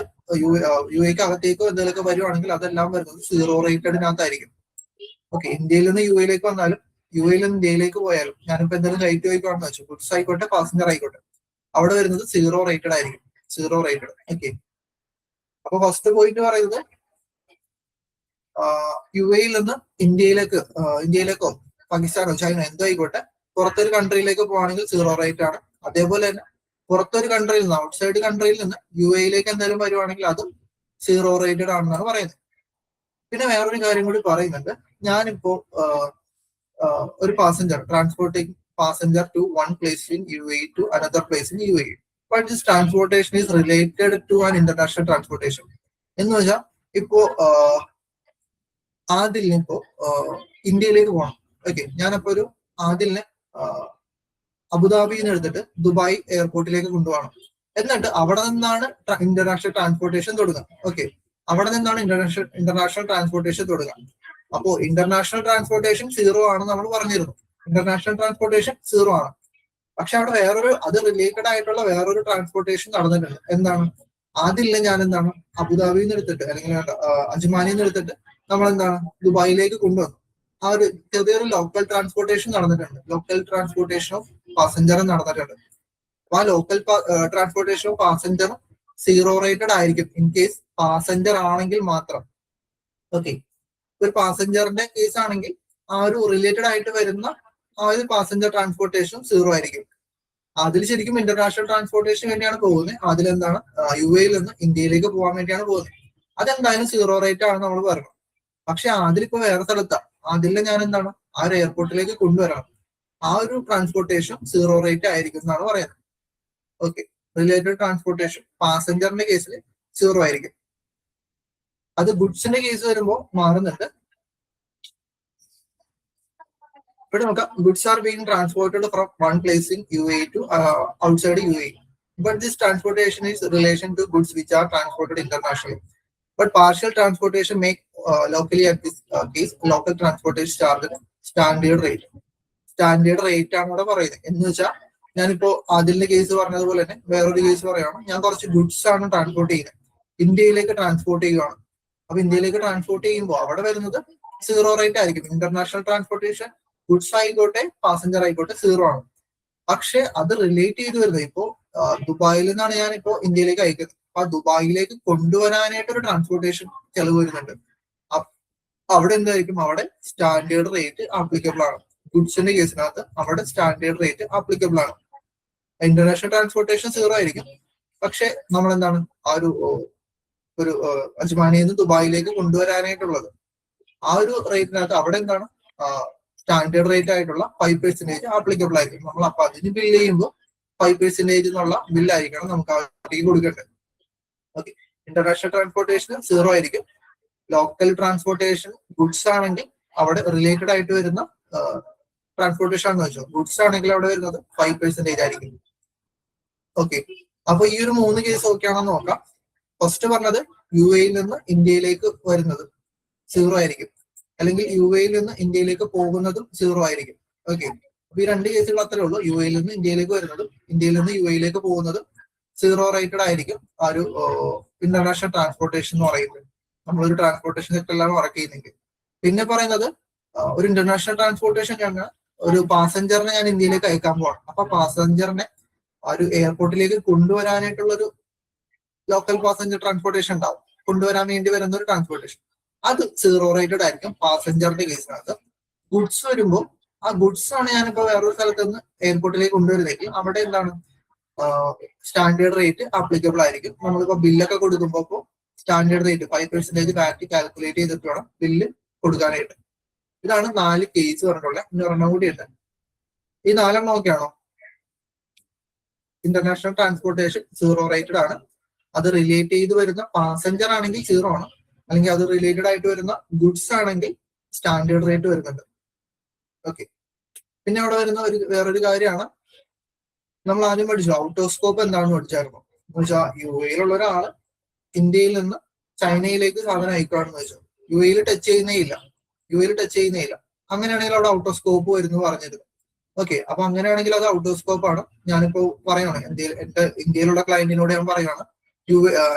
UAE അകത്തേക്കോ എന്തെങ്കിലുമൊക്കെ വരുവാണെങ്കിൽ അതെല്ലാം വരുന്നത് സീറോ റേറ്റഡിനകത്തായിരിക്കും. ഓക്കെ, ഇന്ത്യയിൽ നിന്ന് UAE വന്നാലും UAE നിന്ന് ഇന്ത്യയിലേക്ക് പോയാലും ഞാനിപ്പോ എന്തെങ്കിലും കയറ്റി വയ്ക്കുകയാണെന്ന് വെച്ചു, ഗുഡ്സ് ആയിക്കോട്ടെ പാസഞ്ചർ ആയിക്കോട്ടെ, അവിടെ വരുന്നത് സീറോ റേറ്റഡ് ആയിരിക്കും. Zero rated. ഓക്കെ, അപ്പൊ ഫസ്റ്റ് പോയിന്റ് പറയുന്നത് UAE നിന്ന് ഇന്ത്യയിലേക്കോ പാകിസ്ഥാനോ ചൈന എന്തോ ആയിക്കോട്ടെ പുറത്തൊരു കൺട്രിയിലേക്ക് പോവാണെങ്കിൽ സീറോ റേറ്റ് ആണ്. അതേപോലെ തന്നെ പുറത്തൊരു കൺട്രിയിൽ നിന്ന് ഔട്ട്സൈഡ് കൺട്രിയിൽ നിന്ന് UAE വരുവാണെങ്കിൽ അതും സീറോ റേറ്റഡ് ആണെന്നാണ് പറയുന്നത്. പിന്നെ വേറൊരു കാര്യം കൂടി പറയുന്നുണ്ട്. ഞാനിപ്പോ ഒരു passenger transporting passenger to one place in UAE to another place in UAE, but this transportation is related to an international transportation. എന്ന് വെച്ചാൽ ഇപ്പോ ആദിലിനെ ഇപ്പോ ഇന്ത്യയിലേക്ക് പോകണം. ഓക്കെ, ഞാനപ്പോ ഒരു ആദിലിനെ അബുദാബിയിൽ നിന്ന് എടുത്തിട്ട് ദുബായ് എയർപോർട്ടിലേക്ക് കൊണ്ടുപോകണം. എന്നിട്ട് അവിടെ നിന്നാണ് ഇന്റർനാഷണൽ ട്രാൻസ്പോർട്ടേഷൻ തുടങ്ങുക. ഓക്കെ, അവിടെ നിന്നാണ് ഇന്റർനാഷണൽ ട്രാൻസ്പോർട്ടേഷൻ തുടങ്ങുക. അപ്പോ ഇന്റർനാഷണൽ ട്രാൻസ്പോർട്ടേഷൻ സീറോ ആണ് നമ്മൾ പറഞ്ഞിരുന്നു. ഇന്റർനാഷണൽ ട്രാൻസ്പോർട്ടേഷൻ സീറോ ആണ്. പക്ഷെ അവിടെ അത് റിലേറ്റഡ് ആയിട്ടുള്ള വേറൊരു ട്രാൻസ്പോർട്ടേഷൻ നടന്നിട്ടുണ്ട്. എന്താണ്? അതില്ല ഞാൻ എന്താണ് അബുദാബിയിൽ നിന്ന് എടുത്തിട്ട് അല്ലെങ്കിൽ അജ്മാനിൽ നിന്ന് എടുത്തിട്ട് നമ്മൾ എന്താണ് ദുബായിലേക്ക് കൊണ്ടുവന്നു. ആ ഒരു ചെറിയൊരു ലോക്കൽ ട്രാൻസ്പോർട്ടേഷൻ നടന്നിട്ടുണ്ട്. ലോക്കൽ ട്രാൻസ്പോർട്ടേഷൻ ഓഫ് പാസഞ്ചറും നടന്നിട്ടുണ്ട്. അപ്പൊ ആ ലോക്കൽ ട്രാൻസ്പോർട്ടേഷൻ ഓഫ് പാസഞ്ചറും സീറോ റേറ്റഡ് ആയിരിക്കും ഇൻ കേസ് പാസഞ്ചർ ആണെങ്കിൽ മാത്രം. ഓക്കെ, ഒരു പാസഞ്ചറിന്റെ കേസ് ആണെങ്കിൽ ആ ഒരു റിലേറ്റഡ് ആയിട്ട് വരുന്ന ആ ഒരു പാസഞ്ചർ ട്രാൻസ്പോർട്ടേഷൻ സീറോ ആയിരിക്കും. അതിൽ ശരിക്കും ഇന്റർനാഷണൽ ട്രാൻസ്പോർട്ടേഷൻ വേണ്ടിയാണ് പോകുന്നത്. അതിലെന്താണ് UAE നിന്ന് ഇന്ത്യയിലേക്ക് പോകാൻ വേണ്ടിയാണ് പോകുന്നത്. അതെന്തായാലും സീറോ റേറ്റ് ആണ് നമ്മൾ പറയുന്നത്. പക്ഷെ അതിലിപ്പോ വേറെ സ്ഥലത്താണ്. അതിൽ ഞാൻ എന്താണ് ആ ഒരു എയർപോർട്ടിലേക്ക് കൊണ്ടുവരണം. ആ ഒരു ട്രാൻസ്പോർട്ടേഷൻ സീറോ റേറ്റ് ആയിരിക്കും എന്നാണ് പറയുന്നത്. ഓക്കെ, റിലേറ്റഡ് ട്രാൻസ്പോർട്ടേഷൻ പാസഞ്ചറിന്റെ കേസിൽ സീറോ ആയിരിക്കും. അത് ഗുഡ്സിന്റെ കേസ് വരുമ്പോൾ മാറുന്നുണ്ട്. ഇവിടെ നോക്കാം, goods are being transported from one place in UAE to outside UAE. But this transportation is in relation to goods which are transported internationally. But partial transportation make locally at this case local transportation charge standard rate. Standard rate ആണ് ഇവിടെ പറയുന്നത്. എന്ന് വെച്ചാൽ ഞാനിപ്പോ അതിന്റെ case പറഞ്ഞതുപോലെ തന്നെ വേറൊരു കേസ് പറയുകയാണ്. ഞാൻ കുറച്ച് ഗുഡ്സ് ആണ് ട്രാൻസ്പോർട്ട് ചെയ്യുന്നത്, ഇന്ത്യയിലേക്ക് ട്രാൻസ്പോർട്ട് ചെയ്യുകയാണ്. അപ്പൊ ഇന്ത്യയിലേക്ക് ട്രാൻസ്പോർട്ട് ചെയ്യുമ്പോൾ അവിടെ വരുന്നത് സീറോ റേറ്റ് ആയിരിക്കും. ഇന്റർനാഷണൽ ട്രാൻസ്പോർട്ടേഷൻ ഗുഡ്സ് ആയിക്കോട്ടെ പാസഞ്ചർ ആയിക്കോട്ടെ സീറോ ആണ്. പക്ഷെ അത് റിലേറ്റ് ചെയ്ത് വരുന്നത് ഇപ്പോ ദുബായിൽ നിന്നാണ് ഞാനിപ്പോ ഇന്ത്യയിലേക്ക് അയക്കുന്നത്. അപ്പൊ ദുബായിലേക്ക് കൊണ്ടുവരാനായിട്ട് ഒരു ട്രാൻസ്പോർട്ടേഷൻ ചെലവ് വരുന്നുണ്ട്. അവിടെ എന്തായിരിക്കും? അവിടെ സ്റ്റാൻഡേർഡ് റേറ്റ് ആപ്ലിക്കബിൾ ആണ്. ഗുഡ്സിന്റെ കേസിനകത്ത് അവിടെ സ്റ്റാൻഡേർഡ് റേറ്റ് ആപ്ലിക്കബിൾ ആണ്. ഇന്റർനാഷണൽ ട്രാൻസ്പോർട്ടേഷൻ സീറോ ആയിരിക്കും. പക്ഷെ നമ്മൾ എന്താണ് ആ ഒരു അജ്മാനിയിൽ നിന്ന് ദുബായിലേക്ക് കൊണ്ടുവരാനായിട്ടുള്ളത് ആ ഒരു റേറ്റിനകത്ത് അവിടെ എന്താണ് സ്റ്റാൻഡേർഡ് റേറ്റ് ആയിട്ടുള്ള 5% ആപ്ലിക്കബിൾ ആയിരിക്കും. നമ്മൾ അപ്പൊ അതിന് ബില്ല് ചെയ്യുമ്പോൾ 5% എന്നുള്ള ബില്ലായിരിക്കണം നമുക്ക് അവർക്ക് കൊടുക്കേണ്ടത്. ഓക്കെ, ഇന്റർനാഷണൽ ട്രാൻസ്പോർട്ടേഷൻ സീറോ ആയിരിക്കും. ലോക്കൽ ട്രാൻസ്പോർട്ടേഷൻ ഗുഡ്സ് ആണെങ്കിൽ അവിടെ റിലേറ്റഡ് ആയിട്ട് വരുന്ന ട്രാൻസ്പോർട്ടേഷൻ ആണെന്ന് വെച്ചോ. ഗുഡ്സ് ആണെങ്കിൽ അവിടെ വരുന്നത് 5% ആയിരിക്കും. ഓക്കെ, അപ്പൊ ഈ ഒരു 3 കേസ് ഓക്കെ ആണെന്ന് നോക്കാം. ഫസ്റ്റ് പറഞ്ഞത് UAE നിന്ന് ഇന്ത്യയിലേക്ക് വരുന്നത് സീറോ ആയിരിക്കും, അല്ലെങ്കിൽ UAE നിന്ന് ഇന്ത്യയിലേക്ക് പോകുന്നതും സീറോ ആയിരിക്കും. ഓക്കെ, അപ്പൊ ഈ 2 കേസുകൾ അത്രേ ഉള്ളൂ. UAE നിന്ന് ഇന്ത്യയിലേക്ക് വരുന്നതും ഇന്ത്യയിൽ നിന്ന് UAE പോകുന്നതും സീറോ റേറ്റഡ് ആയിരിക്കും ആ ഒരു ഇന്റർനാഷണൽ ട്രാൻസ്പോർട്ടേഷൻ എന്ന് പറയുന്നത്. നമ്മളൊരു ട്രാൻസ്പോർട്ടേഷൻ സെക്ടറിലാണ് വർക്ക് ചെയ്യുന്നെങ്കിൽ. പിന്നെ പറയുന്നത് ഒരു ഇന്റർനാഷണൽ ട്രാൻസ്പോർട്ടേഷൻ ഞങ്ങൾ ഒരു പാസഞ്ചറിനെ ഞാൻ ഇന്ത്യയിലേക്ക് അയക്കാൻ പോകണം. അപ്പൊ പാസഞ്ചറിനെ ആ ഒരു എയർപോർട്ടിലേക്ക് കൊണ്ടുവരാനായിട്ടുള്ള ഒരു ലോക്കൽ പാസഞ്ചർ ട്രാൻസ്പോർട്ടേഷൻ ഉണ്ടാവും. കൊണ്ടുവരാൻ വേണ്ടി വരുന്ന ഒരു ട്രാൻസ്പോർട്ടേഷൻ അത് സീറോ റേറ്റഡ് ആയിരിക്കും പാസഞ്ചറിന്റെ കേസിനകത്ത്. ഗുഡ്സ് വരുമ്പോൾ ആ ഗുഡ്സ് ആണ് ഞാനിപ്പോ വേറൊരു സ്ഥലത്ത് നിന്ന് എയർപോർട്ടിലേക്ക് കൊണ്ടുവരുന്നെങ്കിൽ അവിടെ എന്താണ് സ്റ്റാൻഡേർഡ് റേറ്റ് ആപ്ലിക്കബിൾ ആയിരിക്കും. നമ്മളിപ്പോ ബില്ലൊക്കെ കൊടുക്കുമ്പോൾ സ്റ്റാൻഡേർഡ് റേറ്റ് 5% വാറ്റ് കാൽക്കുലേറ്റ് ചെയ്തിട്ട് വേണം ബില്ല് കൊടുക്കാനായിട്ട്. ഇതാണ് 4 കേസ് പറഞ്ഞിട്ടുള്ളത്. ഇനി ഒരെണ്ണം കൂടി ഉണ്ട്. ഈ 4 ഒക്കെയാണോ? ഇന്റർനാഷണൽ ട്രാൻസ്പോർട്ടേഷൻ സീറോ റേറ്റഡ് ആണ്. അത് റിലേറ്റ് ചെയ്ത് വരുന്ന പാസഞ്ചർ ആണെങ്കിൽ സീറോ ആണ്, അല്ലെങ്കിൽ അത് റിലേറ്റഡ് ആയിട്ട് വരുന്ന ഗുഡ്സ് ആണെങ്കിൽ സ്റ്റാൻഡേർഡ് റേറ്റ് വരുന്നുണ്ട്. ഓക്കെ, പിന്നെ അവിടെ വരുന്ന വേറൊരു കാര്യമാണ് നമ്മൾ ആദ്യം പഠിച്ചു ഔട്ട് ഓഫ് സ്കോപ്പ് എന്താണെന്ന് പഠിച്ചായിരുന്നു. എന്ന് വെച്ചാൽ UAE ഒരാള് ഇന്ത്യയിൽ നിന്ന് ചൈനയിലേക്ക് സാധനം അയക്കുകയാണെന്ന് വെച്ചാൽ UAE ടച്ച് ചെയ്യുന്നേ ഇല്ല. അങ്ങനെയാണെങ്കിൽ അവിടെ ഔട്ട് ഓഫ് സ്കോപ്പ് വരുന്നു പറഞ്ഞിരുന്നു. ഓക്കെ, അപ്പൊ അങ്ങനെയാണെങ്കിൽ അത് ഔട്ട് ഓഫ് സ്കോപ്പ് ആണ്. ഞാനിപ്പോ പറയാണ് എന്റെ ഇന്ത്യയിലുള്ള ക്ലയന്റിനോട് ഞാൻ പറയാണ്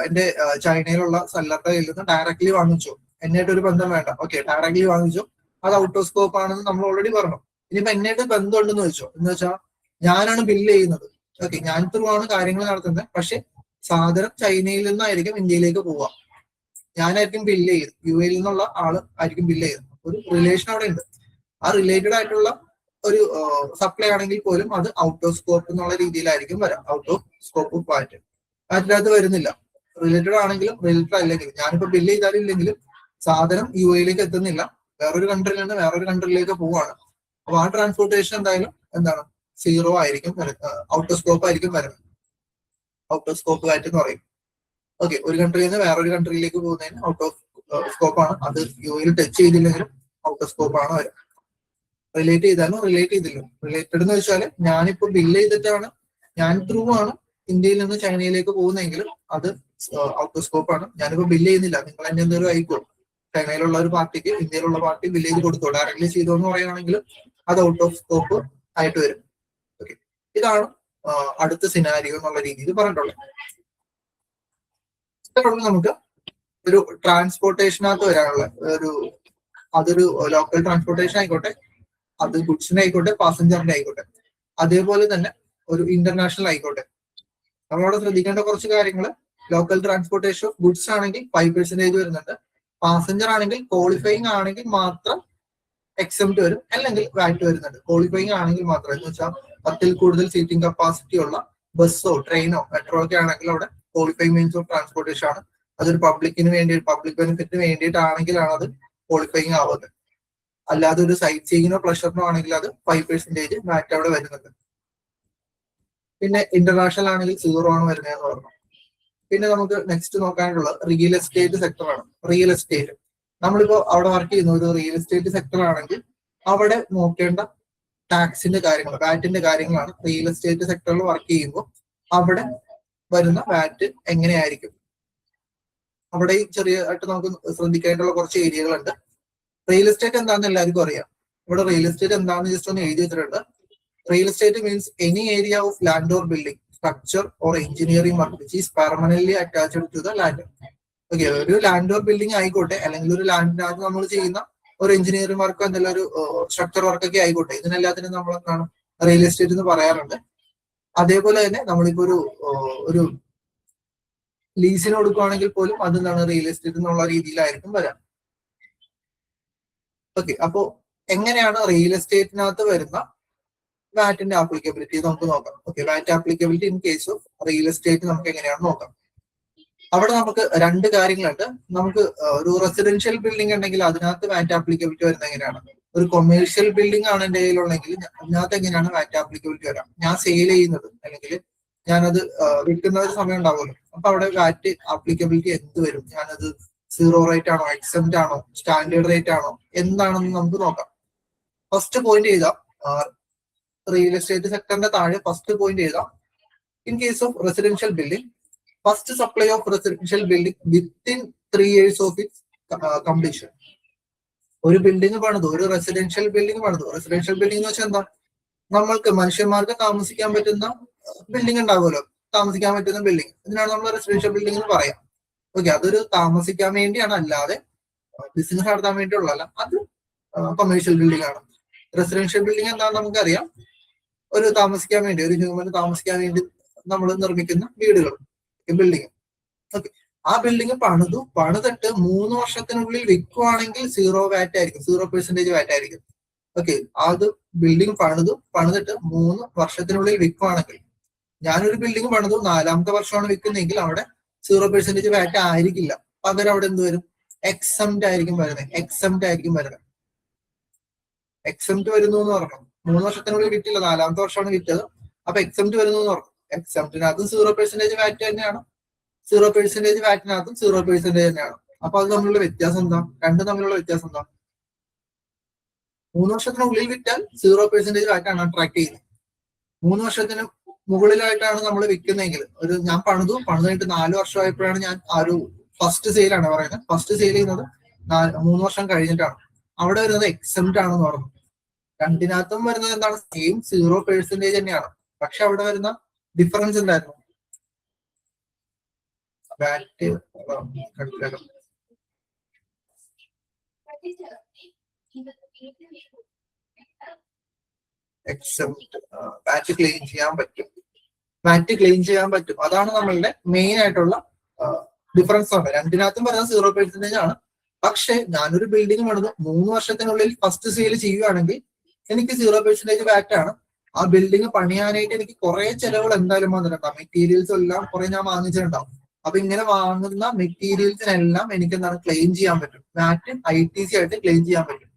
എന്റെ ചൈനയിലുള്ള സെല്ലറുടെ കയ്യിൽ നിന്ന് ഡയറക്ട്ലി വാങ്ങിച്ചോ, എന്നായിട്ട് ഒരു ബന്ധം വേണ്ട. ഓക്കെ, ഡയറക്ട്ലി വാങ്ങിച്ചോ, അത് ഔട്ട് ഓഫ് സ്കോപ്പ് ആണെന്ന് നമ്മൾ ഓൾറെഡി പറഞ്ഞു. ഇനിയിപ്പോ എന്നായിട്ട് ബന്ധമുണ്ടെന്ന് വെച്ചോ, എന്ന് വെച്ചാൽ ഞാനാണ് ബില്ല് ചെയ്യുന്നത്. ഓക്കെ, ഞാൻ ത്രൂ ആണ് കാര്യങ്ങൾ നടത്തുന്നത്. പക്ഷെ സാധനം ചൈനയിൽ നിന്നായിരിക്കും ഇന്ത്യയിലേക്ക് പോവുക. ഞാനായിരിക്കും ബില്ല് ചെയ്ത്, UAE നിന്നുള്ള ആള് ആയിരിക്കും ബില്ല് ചെയ്ത്. ഒരു റിലേഷൻ അവിടെ ഉണ്ട്. ആ റിലേറ്റഡ് ആയിട്ടുള്ള ഒരു സപ്ലൈ ആണെങ്കിൽ പോലും അത് ഔട്ട് ഓഫ് സ്കോപ്പ് എന്നുള്ള രീതിയിലായിരിക്കും വരാം. ഔട്ട് ഓഫ് സ്കോപ്പ് പാറ്റിനകത്ത് വരുന്നില്ല. റിലേറ്റഡ് ആണെങ്കിലും റിലേറ്റഡ് അല്ലെങ്കിലും ഞാനിപ്പോ ബില്ല് ചെയ്താലും ഇല്ലെങ്കിലും സാധനം UAE എത്തുന്നില്ല, വേറൊരു കൺട്രിയിൽ നിന്ന് വേറൊരു കൺട്രിയിലേക്ക് പോവാണ്. അപ്പൊ ആ ട്രാൻസ്പോർട്ടേഷൻ എന്തായാലും എന്താണ് സീറോ ആയിരിക്കും, ഔട്ട് ഓഫ് സ്കോപ്പ് ആയിരിക്കും വരുന്നത്. ഔട്ട് ഓഫ് സ്കോപ്പ് വാറ്റ് എന്ന് പറയും. ഓക്കെ, ഒരു കൺട്രിയിൽ നിന്ന് വേറൊരു കൺട്രിയിലേക്ക് പോകുന്നതിന് ഔട്ട് ഓഫ് സ്കോപ്പ് ആണ്. അത് UAE ടച്ച് ചെയ്തില്ലെങ്കിലും ഔട്ട് ഓഫ് സ്കോപ്പ് ആണ് വരും. റിലേറ്റ് ചെയ്താലും റിലേറ്റ് ചെയ്തില്ലോ. റിലേറ്റഡ് എന്ന് വെച്ചാൽ ഞാനിപ്പോ ബില്ല് ചെയ്തിട്ടാണ്, ഞാൻ ത്രൂ ആണ് ഇന്ത്യയിൽ നിന്ന് ചൈനയിലേക്ക് പോകുന്നതെങ്കിലും അത് ഔട്ട് ഓഫ് സ്കോപ്പ് ആണ്. ഞാനിപ്പോ ബില്ല് ചെയ്യുന്നില്ല, നിങ്ങൾ എന്നെ എന്തെങ്കിലും അയക്കോ? ചൈനയിലുള്ള ഒരു പാർട്ടിക്ക് ഇന്ത്യയിലുള്ള പാർട്ടി ബില്ല് ചെയ്ത് കൊടുത്തോ, ഡയറക്ട്ലി ചെയ്തോ എന്ന് പറയുകയാണെങ്കിൽ അത് ഔട്ട് ഓഫ് സ്കോപ്പ് ആയിട്ട് വരും. ഓക്കെ, ഇതാണ് അടുത്ത സിനാരിയോ എന്നുള്ള രീതിയിൽ പറഞ്ഞിട്ടുള്ളത്. നമുക്ക് ഒരു ട്രാൻസ്പോർട്ടേഷനകത്ത് വരാനുള്ള അതൊരു ലോക്കൽ ട്രാൻസ്പോർട്ടേഷൻ ആയിക്കോട്ടെ, അത് ഗുഡ്സിന് ആയിക്കോട്ടെ, പാസഞ്ചറിന്റെ ആയിക്കോട്ടെ, അതേപോലെ തന്നെ ഒരു ഇന്റർനാഷണൽ ആയിക്കോട്ടെ. നമ്മളവിടെ ശ്രദ്ധിക്കേണ്ട കുറച്ച് കാര്യങ്ങൾ, ലോക്കൽ ട്രാൻസ്പോർട്ടേഷൻ ഓഫ് ഗുഡ്സ് ആണെങ്കിൽ 5% വരുന്നുണ്ട്. പാസഞ്ചർ ആണെങ്കിൽ ക്വാളിഫയിങ് ആണെങ്കിൽ മാത്രം എക്സംപ്റ്റ് വരും, അല്ലെങ്കിൽ വാറ്റ് വരുന്നുണ്ട്. ക്വാളിഫയിങ് ആണെങ്കിൽ മാത്രം, എന്ന് വെച്ചാൽ 10ൽ കൂടുതൽ സീറ്റിംഗ് കപ്പാസിറ്റി ഉള്ള ബസ്സോ ട്രെയിനോ മെട്രോ ഒക്കെ ആണെങ്കിൽ അവിടെ ക്വാളിഫയിങ് മീൻസ് ഓഫ് ട്രാൻസ്പോർട്ടേഷൻ ആണ്. അതൊരു പബ്ലിക്കിന് വേണ്ടി, പബ്ലിക് ബെനിഫിറ്റിന് വേണ്ടിയിട്ടാണെങ്കിലാണ് അത് ക്വാളിഫയിങ് ആവുന്നത്. അല്ലാതെ ഒരു സൈറ്റ് സീയിങ്ങിനോ പ്ലഷറിനോ ആണെങ്കിൽ അത് 5% വാറ്റ് അവിടെ വരുന്നുണ്ട്. പിന്നെ ഇന്റർനാഷണൽ ആണെങ്കിൽ 0 ആണ് വരുന്നതെന്ന് പറഞ്ഞു. പിന്നെ നമുക്ക് നെക്സ്റ്റ് നോക്കാനുള്ളത് റിയൽ എസ്റ്റേറ്റ് സെക്ടറാണ്. റിയൽ എസ്റ്റേറ്റ്, നമ്മളിപ്പോ അവിടെ വർക്ക് ചെയ്യുന്ന ഒരു റിയൽ എസ്റ്റേറ്റ് സെക്ടർ ആണെങ്കിൽ അവിടെ നോക്കേണ്ട ടാക്സിന്റെ കാര്യങ്ങൾ, വാറ്റിന്റെ കാര്യങ്ങളാണ്. റിയൽ എസ്റ്റേറ്റ് സെക്ടറിൽ വർക്ക് ചെയ്യുമ്പോൾ അവിടെ വരുന്ന വാറ്റ് എങ്ങനെയായിരിക്കും, അവിടെ ചെറിയതായിട്ട് നമുക്ക് ശ്രദ്ധിക്കേണ്ടുള്ള കുറച്ച് ഏരിയകളുണ്ട്. റിയൽ എസ്റ്റേറ്റ് എന്താണെന്ന് എല്ലാവർക്കും അറിയാം. ഇവിടെ റിയൽ എസ്റ്റേറ്റ് എന്താണെന്ന് ജസ്റ്റ് ഒന്ന് എഴുതി വെച്ചിട്ടുണ്ട്. Real estate means any area of land or building structure or engineering work which is permanently attached to the land. Okay, ഒരു ലാൻഡ് ഓർ ബിൽഡിംഗ് ആയിക്കോട്ടെ, അല്ലെങ്കിൽ ഒരു ലാൻഡിനകത്ത് നമ്മൾ ചെയ്യുന്ന ഒരു എഞ്ചിനീയറിംഗ് വർക്കോ എന്തെങ്കിലും ഒരു സ്ട്രക്ചർ വർക്കൊക്കെ ആയിക്കോട്ടെ, ഇതിനെല്ലാത്തിനും നമ്മൾ എന്താണ് റിയൽ എസ്റ്റേറ്റ് എന്ന് പറയാറുണ്ട്. അതേപോലെ തന്നെ നമ്മളിപ്പോ ഒരു ലീസിന് കൊടുക്കുകയാണെങ്കിൽ പോലും അതെന്താണ് റിയൽ എസ്റ്റേറ്റ് എന്നുള്ള രീതിയിലായിരിക്കും വരാം. ഓക്കെ, അപ്പോ എങ്ങനെയാണ് റിയൽ എസ്റ്റേറ്റിനകത്ത് വരുന്ന വാറ്റിന്റെ ആപ്ലിക്കബിലിറ്റി നമുക്ക് നോക്കാം. Okay, VAT applicability in case of real estate നമുക്ക് എങ്ങനെയാണ് നോക്കാം. അവിടെ നമുക്ക് രണ്ട് കാര്യങ്ങളുണ്ട്. നമുക്ക് ഒരു റെസിഡൻഷ്യൽ ബിൽഡിംഗ് ഉണ്ടെങ്കിൽ അതിനകത്ത് വാറ്റ് ആപ്ലിക്കബിലിറ്റി വരുന്നത് എങ്ങനെയാണ്, ഒരു കൊമേഴ്ഷ്യൽ ബിൽഡിംഗ് ആണ് എന്റെ കയ്യിലുണ്ടെങ്കിൽ അതിനകത്ത് എങ്ങനെയാണ് വാറ്റ് ആപ്ലിക്കബിലിറ്റി വരാം. ഞാൻ സെയിൽ ചെയ്യുന്നത് അല്ലെങ്കിൽ ഞാനത് വിൽക്കുന്ന ഒരു സമയം ഉണ്ടാവുമല്ലോ, അപ്പൊ അവിടെ വാറ്റ് ആപ്ലിക്കബിലിറ്റി എന്ത് വരും, ഞാനത് 0 റേറ്റ് ആണോ, എക്സെപ്റ്റ് ആണോ, സ്റ്റാൻഡേർഡ് റേറ്റ് ആണോ, എന്താണെന്ന് നമുക്ക് നോക്കാം. ഫസ്റ്റ് പോയിന്റ് ചെയ്താൽ റിയൽ എസ്റ്റേറ്റ് സെക്ടറിന്റെ താഴെ ഫസ്റ്റ് പോയിന്റ് ചെയ്താൽ in case of residential building, first supply of residential building within 3 years of its completion. ഒരു ബിൽഡിംഗ് പണിതു, ഒരു റെസിഡൻഷ്യൽ ബിൽഡിംഗ് പണിതു. റെസിഡൻഷ്യൽ ബിൽഡിംഗ് എന്ന് വെച്ചാൽ എന്താ, നമ്മൾക്ക് മനുഷ്യന്മാർക്ക് താമസിക്കാൻ പറ്റുന്ന ബിൽഡിംഗ് ഉണ്ടാവുമല്ലോ, താമസിക്കാൻ പറ്റുന്ന ബിൽഡിംഗ്, ഇതിനാണ് നമ്മൾ റെസിഡൻഷ്യൽ ബിൽഡിംഗ് എന്ന് പറയാം. ഓക്കെ, അതൊരു താമസിക്കാൻ വേണ്ടിയാണ്, അല്ലാതെ ബിസിനസ് നടത്താൻ വേണ്ടിയുള്ളതല്ല. അത് കൊമേഴ്ഷ്യൽ ബിൽഡിംഗ് ആണ്. റെസിഡൻഷ്യൽ ബിൽഡിംഗ് എന്താണെന്ന് നമുക്കറിയാം, ഒരു താമസിക്കാൻ വേണ്ടി, ഒരു ഹ്യൂമന് താമസിക്കാൻ വേണ്ടി നമ്മൾ നിർമ്മിക്കുന്ന വീടുകൾ, ബിൽഡിംഗ്. ഓക്കെ, ആ ബിൽഡിംഗ് പണിതിട്ട് 3 വർഷത്തിനുള്ളിൽ വിൽക്കുവാണെങ്കിൽ 0 വാറ്റ് ആയിരിക്കും, 0% വാറ്റ് ആയിരിക്കും. ഓക്കെ, അത് ബിൽഡിംഗ് പണിതിട്ട് 3 വർഷത്തിനുള്ളിൽ വിൽക്കുവാണെങ്കിൽ, ഞാനൊരു ബിൽഡിംഗ് പണിതു 4ാമത്തെ വർഷമാണ് വിൽക്കുന്നതെങ്കിൽ അവിടെ 0% വാറ്റ് ആയിരിക്കില്ല. പകരം അവിടെ എന്ത് വരും, എക്സംപ്റ്റ് ആയിരിക്കും വരുന്നത്. എക്സംപ്റ്റ് വരുന്നു എന്ന് പറഞ്ഞു. 3 വർഷത്തിനുള്ളിൽ വിറ്റില്ല, 4ാമത്തെ വർഷമാണ് വിറ്റത്, അപ്പൊ എക്സംപ്റ്റ് വരുന്നു എന്ന് പറഞ്ഞു. എക്സംപ്റ്റിനകത്തും 0% വാറ്റ് തന്നെയാണ്, 0% വാറ്റിനകത്തും 0% തന്നെയാണ്. അപ്പൊ അത് തമ്മിലുള്ള വ്യത്യാസം എന്താ, രണ്ടും തമ്മിലുള്ള വ്യത്യാസം എന്താ? 3 വർഷത്തിനുള്ളിൽ വിറ്റാൽ 0% വാറ്റാണ് അട്രാക്ട് ചെയ്യുന്നത്. 3 വർഷത്തിന് മുകളിലായിട്ടാണ് നമ്മൾ വിൽക്കുന്നതെങ്കിൽ, ഞാൻ പണിതിട്ട് 4 വർഷമായപ്പോഴാണ് ഞാൻ ആ ഒരു ഫസ്റ്റ് സെയിലാണ് പറയുന്നത്, ഫസ്റ്റ് സെയിൽ ചെയ്യുന്നത് 3 വർഷം കഴിഞ്ഞിട്ടാണ്. അവിടെ വരുന്നത് എക്സംപ്റ്റ് ആണെന്ന് പറഞ്ഞു. രണ്ടിനകത്തും വരുന്നത് എന്താണ്, സെയിം 0% തന്നെയാണ്. പക്ഷെ അവിടെ വരുന്ന ഡിഫറൻസ് എന്തായിരുന്നു, വാറ്റ് എക്സെപ്റ്റ് വാറ്റ് ക്ലെയിം ചെയ്യാൻ പറ്റും. അതാണ് നമ്മളുടെ മെയിൻ ആയിട്ടുള്ള ഡിഫറൻസ് ആണ്. രണ്ടിനകത്തും പറയുന്നത് 0% ആണ്. പക്ഷെ ഞാനൊരു ബിൽഡിംഗ് പണിത് 3 വർഷത്തിനുള്ളിൽ ഫസ്റ്റ് സെയിൽ ചെയ്യുകയാണെങ്കിൽ എനിക്ക് 0% വാറ്റ് ആണ്. ആ ബിൽഡിംഗ് പണിയാനായിട്ട് എനിക്ക് കുറെ ചെലവുകൾ എന്തായാലും വന്നിട്ടുണ്ടാവും. മെറ്റീരിയൽസ് എല്ലാം കുറെ ഞാൻ വാങ്ങിച്ചിട്ടുണ്ടാവും. അപ്പൊ ഇങ്ങനെ വാങ്ങുന്ന മെറ്റീരിയൽസിനെല്ലാം എനിക്ക് എന്താണ് ക്ലെയിം ചെയ്യാൻ പറ്റും, വാറ്റ് ITC ആയിട്ട് ക്ലെയിം ചെയ്യാൻ പറ്റും.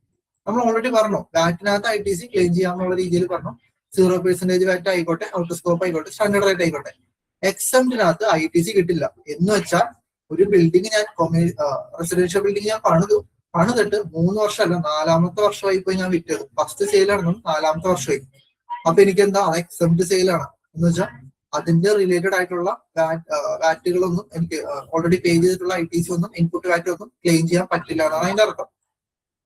നമ്മൾ ഓൾറെഡി പറഞ്ഞു, വാറ്റിനകത്ത് ITC ക്ലെയിം ചെയ്യാന്നുള്ള രീതിയിൽ പറഞ്ഞു. 0% വാറ്റ് ആയിക്കോട്ടെ, ഔട്ട് സ്കോപ്പ് ആയിക്കോട്ടെ, സ്റ്റാൻഡേർഡ് റേറ്റ് ആയിക്കോട്ടെ. എക്സംപ്റ്റിനകത്ത് ITC കിട്ടില്ല. എന്ന് വെച്ചാൽ ഒരു ബിൽഡിംഗ് ഞാൻ റെസിഡൻഷ്യൽ ബിൽഡിംഗ് ഞാൻ പണിതിട്ട് 3 വർഷമല്ല 4ാമത്തെ വർഷമായി പോയി ഞാൻ വിറ്റത്. ഫസ്റ്റ് സെയിൽ നടന്നു 4ാമത്തെ വർഷമായി. അപ്പൊ എനിക്ക് എന്താ, എക്സംപ്റ്റ് സെയിലാണ്. എന്ന് വെച്ചാൽ അതിന്റെ റിലേറ്റഡ് ആയിട്ടുള്ള വാറ്റുകളൊന്നും എനിക്ക് ഓൾറെഡി പേ ചെയ്തിട്ടുള്ള ITC ഒന്നും ഇൻപുട്ട് വാറ്റ് ഒന്നും ക്ലെയിം ചെയ്യാൻ പറ്റില്ല എന്നാണ് അതിന്റെ അർത്ഥം.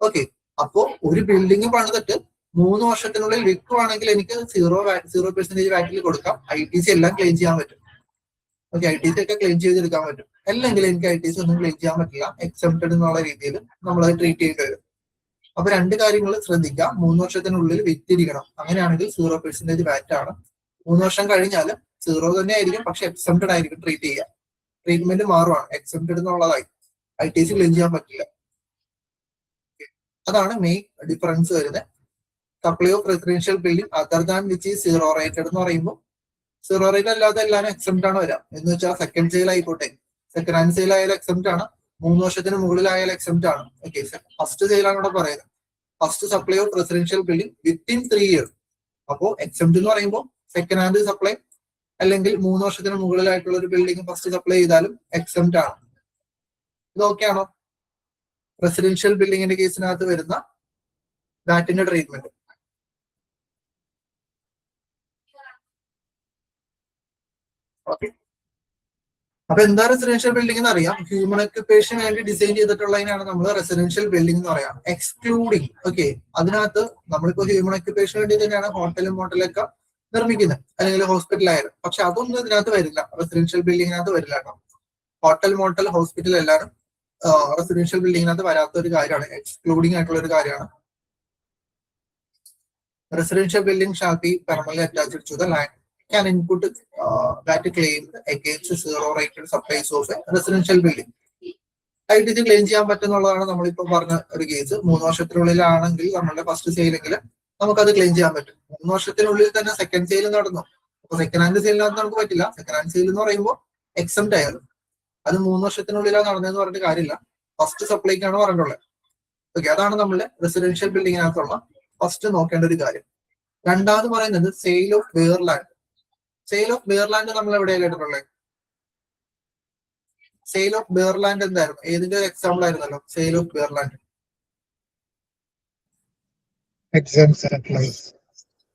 ഓക്കെ, അപ്പോ ഒരു ബിൽഡിംഗ് പണിതിട്ട് 3 വർഷത്തിനുള്ളിൽ വിൽക്കുവാണെങ്കിൽ എനിക്ക് 0% വാറ്റിൽ കൊടുക്കാം. ITC എല്ലാം ക്ലെയിം ചെയ്യാൻ പറ്റും. ഓക്കെ, ITC ഒക്കെ ക്ലെയിം ചെയ്തെടുക്കാൻ പറ്റും. അല്ലെങ്കിൽ എനിക്ക് ITC ഒന്നും ക്ലെയിം ചെയ്യാൻ പറ്റില്ല, എക്സംപ്റ്റഡ് എന്നുള്ള രീതിയിൽ നമ്മളത് ട്രീറ്റ് ചെയ്യേണ്ടി വരും. അപ്പൊ 2 കാര്യങ്ങൾ ശ്രദ്ധിക്കാം. 3 വർഷത്തിനുള്ളിൽ വിറ്റിരിക്കണം. അങ്ങനെയാണെങ്കിൽ 0% വാറ്റ് ആണ്. 3 വർഷം കഴിഞ്ഞാൽ 0 തന്നെ ആയിരിക്കും, പക്ഷെ എക്സംപ്റ്റഡ് ആയിരിക്കും ട്രീറ്റ് ചെയ്യുക. ട്രീറ്റ്മെന്റ് മാറുവാണ്, എക്സംപ്റ്റഡ് എന്നുള്ളതായി. ITC ക്ലെയിം ചെയ്യാൻ പറ്റില്ല. അതാണ് മെയിൻ ഡിഫറൻസ് വരുന്നത്. Supply of residential building other than which is 0 rated എന്ന് പറയുമ്പോൾ 0 റേറ്റ് അല്ലാതെ എല്ലാവരും എക്സംപ്റ്റ് ആണ് വരാം. എന്ന് വെച്ചാൽ സെക്കൻഡ് സെയിൽ ആയിക്കോട്ടെ, സെക്കൻഡ് ഹാൻഡ് സെയിൽ ആയാലും എക്സംപ്റ്റ് ആണ്, 3 വർഷത്തിന് മുകളിലായാലും എക്സംപ്റ്റ് ആണ്. ഓക്കെ, ഫസ്റ്റ് സെയിലാണ് ഇവിടെ പറയുന്നത്. First supply of residential building within 3 years. അപ്പോ എക്സംപ്റ്റ് എന്ന് പറയുമ്പോൾ സെക്കൻഡ് ഹാൻഡ് സപ്ലൈ അല്ലെങ്കിൽ 3 വർഷത്തിന് മുകളിലായിട്ടുള്ള ഒരു ബിൽഡിംഗ് ഫസ്റ്റ് സപ്ലൈ ചെയ്താലും എക്സംപ്റ്റ് ആണ്. ഇത് ഓക്കെ ആണോ? റെസിഡൻഷ്യൽ ബിൽഡിങ്ങിന്റെ കേസിനകത്ത് വരുന്ന വാറ്റിന്റെ ട്രീറ്റ്മെന്റ്. ഓക്കെ, അപ്പൊ എന്താ റെസിഡൻഷ്യൽ ബിൽഡിംഗ് എന്ന് അറിയാം. ഹ്യൂമൻ ഒക്യുപ്പേഷന് വേണ്ടി ഡിസൈൻ ചെയ്തിട്ടുള്ളതിനാണ് നമ്മൾ റെസിഡൻഷ്യൽ ബിൽഡിംഗ് എന്ന് പറയാം. എക്സ്ക്ലൂഡിങ്, ഓക്കെ, അതിനകത്ത് നമ്മളിപ്പോ ഹ്യൂമൻ ഒക്യുപ്പേഷന് വേണ്ടി തന്നെയാണ് ഹോട്ടലും മോട്ടലൊക്കെ നിർമ്മിക്കുന്നത്, അല്ലെങ്കിൽ ഹോസ്പിറ്റലായാലും. പക്ഷെ അതൊന്നും ഇതിനകത്ത് വരില്ല, റെസിഡൻഷ്യൽ ബിൽഡിങ്ങിനകത്ത് വരില്ല കേട്ടോ. ഹോട്ടൽ മോട്ടൽ ഹോസ്പിറ്റൽ എല്ലാവരും റെസിഡൻഷ്യൽ ബിൽഡിങ്ങിനകത്ത് വരാത്ത ഒരു കാര്യമാണ്, എക്സ്ക്ലൂഡിംഗ് ആയിട്ടുള്ള ഒരു കാര്യമാണ്. Residential building shall be permanently attached to the land can input that claimed against 0 rated supplies of a residential building. ITC claim ചെയ്യാൻ പറ്റുന്നുള്ളതാണ് നമ്മളിപ്പോ പറഞ്ഞ ഒരു കേസ്. 3 വർഷത്തിനുള്ളിലാണെങ്കിൽ നമ്മളുടെ ഫസ്റ്റ് സെയിലെങ്കിൽ നമുക്കത് ക്ലെയിം ചെയ്യാൻ പറ്റും. 3 വർഷത്തിനുള്ളിൽ തന്നെ സെക്കൻഡ് സെയിൽ നടന്നു. അപ്പൊ സെക്കൻഡ് ഹാൻഡ് സെയിലിനകത്ത് നമുക്ക് പറ്റില്ല. സെക്കൻഡ് ഹാൻഡ് സെയിൽ എന്ന് പറയുമ്പോൾ എക്സംപ്റ്റ് ആയാലും അത് 3 വർഷത്തിനുള്ളിലാണ് നടന്നതെന്ന് പറഞ്ഞിട്ട് കാര്യമില്ല, ഫസ്റ്റ് സപ്ലൈക്കാണ് പറഞ്ഞിട്ടുള്ളത്. ഓക്കെ, അതാണ് നമ്മളുടെ റെസിഡൻഷ്യൽ ബിൽഡിങ്ങിനകത്തുള്ള ഫസ്റ്റ് നോക്കേണ്ട ഒരു കാര്യം. രണ്ടാമത് പറയുന്നത് sale of bare land. Sale of bare land നമ്മൾ എവിടെയാണ് കേട്ടിട്ടുള്ളത്? സെയിൽ ഓഫ് ബെയർലാൻഡ് എന്തായിരുന്നു? ഏതിന്റെ ഒരു എക്സാമ്പിൾ ആയിരുന്നല്ലോ സെയിൽ ഓഫ് ബെയർലാൻഡ്.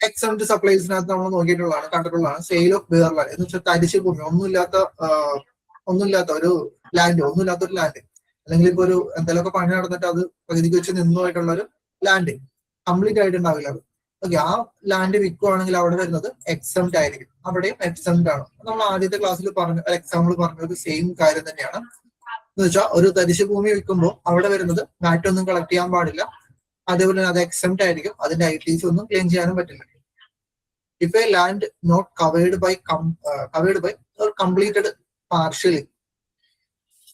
എക്സംപ്റ്റ് സപ്ലൈസിനകത്ത് നമ്മൾ നോക്കിയിട്ടുള്ളതാണ്, കണ്ടിട്ടുള്ളതാണ്. സെയിൽ ഓഫ് ബെയർലാൻഡ് എന്ന് വെച്ചാൽ തരിശ് ഭൂമി, ഒന്നുമില്ലാത്ത ഒരു ലാൻഡ്, ഒന്നുമില്ലാത്ത ഒരു ലാൻഡ്, അല്ലെങ്കിൽ ഇപ്പൊ ഒരു എന്തെങ്കിലുമൊക്കെ പണി നടന്നിട്ട് അത് പകുതിക്ക് വെച്ച് നിന്നുമായിട്ടുള്ള ഒരു ലാൻഡ്, കംപ്ലീറ്റ് ആയിട്ടുണ്ടാവില്ല അത്. ഓക്കെ, ആ ലാൻഡ് വിൽക്കുവാണെങ്കിൽ അവിടെ വരുന്നത് എക്സംപ്റ്റ് ആയിരിക്കും. അവിടെയും എക്സംപ്റ്റ് ആണ്. നമ്മൾ ആദ്യത്തെ ക്ലാസ്സിൽ പറഞ്ഞ എക്സാമ്പിൾ പറഞ്ഞത് സെയിം കാര്യം തന്നെയാണ്. എന്ന് വെച്ചാൽ ഒരു തരിശ് ഭൂമി വിൽക്കുമ്പോൾ അവിടെ വരുന്നത് വാറ്റ് ഒന്നും കളക്ട് ചെയ്യാൻ പാടില്ല, അതേപോലെ തന്നെ അത് എക്സംപ്റ്റ് ആയിരിക്കും, അതിന്റെ ITC ഒന്നും ക്ലെയിം ചെയ്യാനും പറ്റില്ല. If a land not covered by completed partially,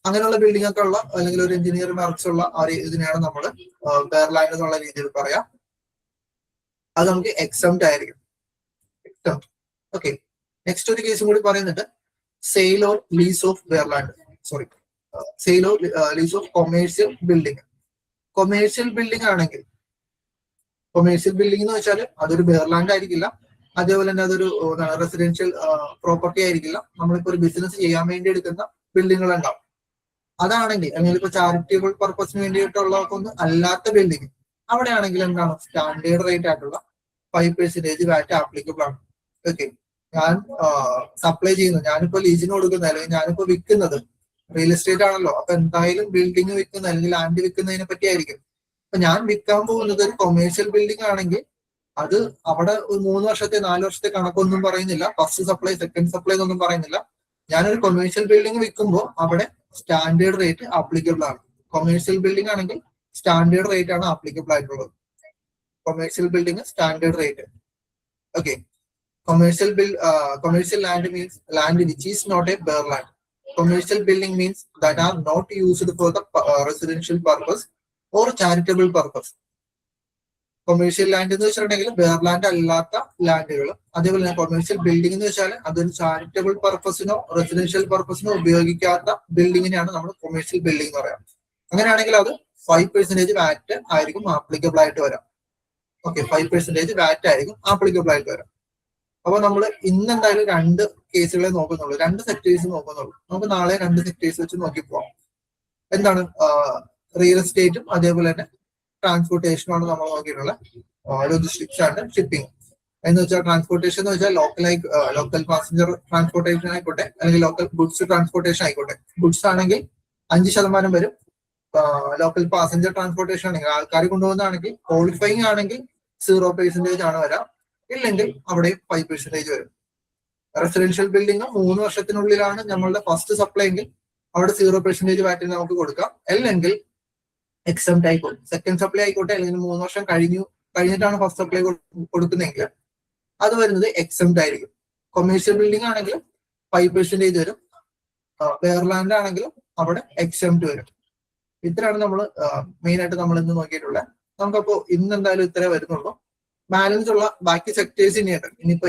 അങ്ങനെയുള്ള ബിൽഡിംഗ് ഒക്കെ ഉള്ള അല്ലെങ്കിൽ ഒരു എഞ്ചിനീയറിംഗ് വർക്ക്സ് ഉള്ള ഇതിനെയാണ് നമ്മൾ ബെയർ ലാൻഡ് എന്നുള്ള രീതിയിൽ പറയാം. അത് നമുക്ക് എക്സംപ്റ്റ് ആയിരിക്കും. ഓക്കെ, നെക്സ്റ്റ് ഒരു കേസും കൂടി പറയുന്നുണ്ട്. Sale or lease of bare land, sale or lease of commercial building. Commercial building ആണെങ്കിൽ, കൊമേഴ്സ്യൽ ബിൽഡിംഗ് എന്ന് വെച്ചാൽ അതൊരു ബെയർലാൻഡ് ആയിരിക്കില്ല, അതേപോലെ തന്നെ അതൊരു റെസിഡൻഷ്യൽ പ്രോപ്പർട്ടി ആയിരിക്കില്ല. നമ്മളിപ്പോ ഒരു ബിസിനസ് ചെയ്യാൻ വേണ്ടി എടുക്കുന്ന ബിൽഡിങ്ങുകൾ ഉണ്ടാവും. അതാണെങ്കിൽ, അല്ലെങ്കിൽ ഇപ്പൊ ചാരിറ്റബിൾ പർപ്പസിന് വേണ്ടിയിട്ടുള്ളതൊന്നും അല്ലാത്ത ബിൽഡിംഗ്, അവിടെയാണെങ്കിൽ എന്താണ് സ്റ്റാൻഡേർഡ് റേറ്റ് ആയിട്ടുള്ള 5% വാറ്റ് ആപ്ലിക്കബിൾ ആണ്. ഓക്കെ, ഞാൻ സപ്ലൈ ചെയ്യുന്നത്, ഞാനിപ്പോ ലീസിന് കൊടുക്കുന്നത് അല്ലെങ്കിൽ ഞാനിപ്പോ വിൽക്കുന്നത് റിയൽ എസ്റ്റേറ്റ് ആണല്ലോ. അപ്പൊ എന്തായാലും ബിൽഡിംഗ് വിൽക്കുന്ന അല്ലെങ്കിൽ ലാൻഡ് വിൽക്കുന്നതിനെ പറ്റി ആയിരിക്കും. അപ്പൊ ഞാൻ വിൽക്കാൻ പോകുന്നത് ഒരു കൊമേഴ്സ്യൽ ബിൽഡിംഗ് ആണെങ്കിൽ അത് അവിടെ ഒരു 3 വർഷത്തെ 4 വർഷത്തെ കണക്കൊന്നും പറയുന്നില്ല, ഫസ്റ്റ് സപ്ലൈ സെക്കൻഡ് സപ്ലൈ എന്നൊന്നും പറയുന്നില്ല. ഞാനൊരു കൊമേഴ്സ്യൽ ബിൽഡിംഗ് വിൽക്കുമ്പോൾ അവിടെ സ്റ്റാൻഡേർഡ് റേറ്റ് ആപ്ലിക്കബിൾ ആണ്. കൊമേഴ്സ്യൽ ബിൽഡിംഗ് ആണെങ്കിൽ സ്റ്റാൻഡേർഡ് റേറ്റ് ആണ് ആപ്ലിക്കബിൾ ആയിട്ടുള്ളത്. Commercial building standard rate. Okay, commercial land means land which is not a bare land. Commercial building means that are not used for the residential purpose or charitable purpose. Commercial land എന്ന് വെച്ചിട്ടുണ്ടെങ്കിൽ bear land അല്ലാത്ത ലാൻഡുകൾ. അതേപോലെ തന്നെ commercial building എന്ന് വെച്ചാൽ അതൊരു charitable പർപ്പസിനോ residential പർപ്പസിനോ ഉപയോഗിക്കാത്ത ബിൽഡിങ്ങിനെയാണ് നമ്മൾ കൊമേഴ്സ്യൽ ബിൽഡിംഗ് എന്ന് പറയാം. അങ്ങനെയാണെങ്കിൽ അത് 5% വാറ്റ് ആയിരിക്കും ആപ്ലിക്കബിൾ ആയിട്ട് വരാം. ഓക്കെ, 5% വാറ്റ് ആയിരിക്കും ആപ്ലിക്കബിൾ ആയിട്ട് വരാം. അപ്പൊ നമ്മൾ ഇന്ന് എന്തായാലും 2 കേസുകളെ നോക്കുന്നുള്ളൂ, 2 സെക്ടേഴ്സ് നോക്കുന്നുള്ളൂ. നമുക്ക് നാളെ 2 സെക്ടേഴ്സ് വെച്ച് നോക്കി പോവാം. എന്താണ്? റിയൽ എസ്റ്റേറ്റും അതേപോലെ തന്നെ ട്രാൻസ്പോർട്ടേഷനും ആണ് നമ്മൾ നോക്കിയിട്ടുള്ള, ലോജിസ്റ്റിക്സ് ആൻഡ് ഷിപ്പിംഗ്. എന്ന് വെച്ചാൽ ട്രാൻസ്പോർട്ടേഷൻ എന്ന് വെച്ചാൽ ലോക്കൽ പാസഞ്ചർ ട്രാൻസ്പോർട്ടേഷൻ ആയിക്കോട്ടെ, അല്ലെങ്കിൽ ലോക്കൽ ഗുഡ്സ് ട്രാൻസ്പോർട്ടേഷൻ ആയിക്കോട്ടെ. ഗുഡ്സ് ആണെങ്കിൽ 5% വരും. ലോക്കൽ പാസഞ്ചർ ട്രാൻസ്പോർട്ടേഷൻ ആണെങ്കിൽ ആൾക്കാർ കൊണ്ടുപോകുന്നതാണെങ്കിൽ ക്വാളിഫയിങ് ആണെങ്കിൽ 0% ആണ് വരാം, ഇല്ലെങ്കിൽ അവിടെ 5% വരും. റെസിഡൻഷ്യൽ ബിൽഡിംഗ് 3 വർഷത്തിനുള്ളിലാണ് നമ്മളുടെ ഫസ്റ്റ് സപ്ലൈ എങ്കിൽ അവിടെ 0% വാറ്റിന് നമുക്ക് കൊടുക്കാം. അല്ലെങ്കിൽ എക്സംപ്റ്റ് ആയിക്കോട്ടെ, സെക്കൻഡ് സപ്ലൈ ആയിക്കോട്ടെ, അല്ലെങ്കിൽ 3 വർഷം കഴിഞ്ഞിട്ടാണ് ഫസ്റ്റ് സപ്ലൈ കൊടുക്കുന്നതെങ്കിൽ അത് വരുന്നത് എക്സംപ്റ്റ് ആയിരിക്കും. കൊമേഴ്ഷ്യൽ ബിൽഡിംഗ് ആണെങ്കിൽ 5% വരും. വെയർലാൻഡ് ആണെങ്കിലും അവിടെ എക്സംപ്റ്റ് വരും. ഇത്രയാണ് നമ്മൾ മെയിൻ ആയിട്ട് നമ്മൾ ഇന്ന് നോക്കിയിട്ടുള്ളത്. നമുക്കപ്പോ ഇന്ന് എന്തായാലും ഇത്രേ വരുന്നുള്ളൂ. ബാലൻസ് ഉള്ള ബാക്കി സെക്ടേഴ്സ് ഇനിയുണ്ട്. ഇനിയിപ്പോ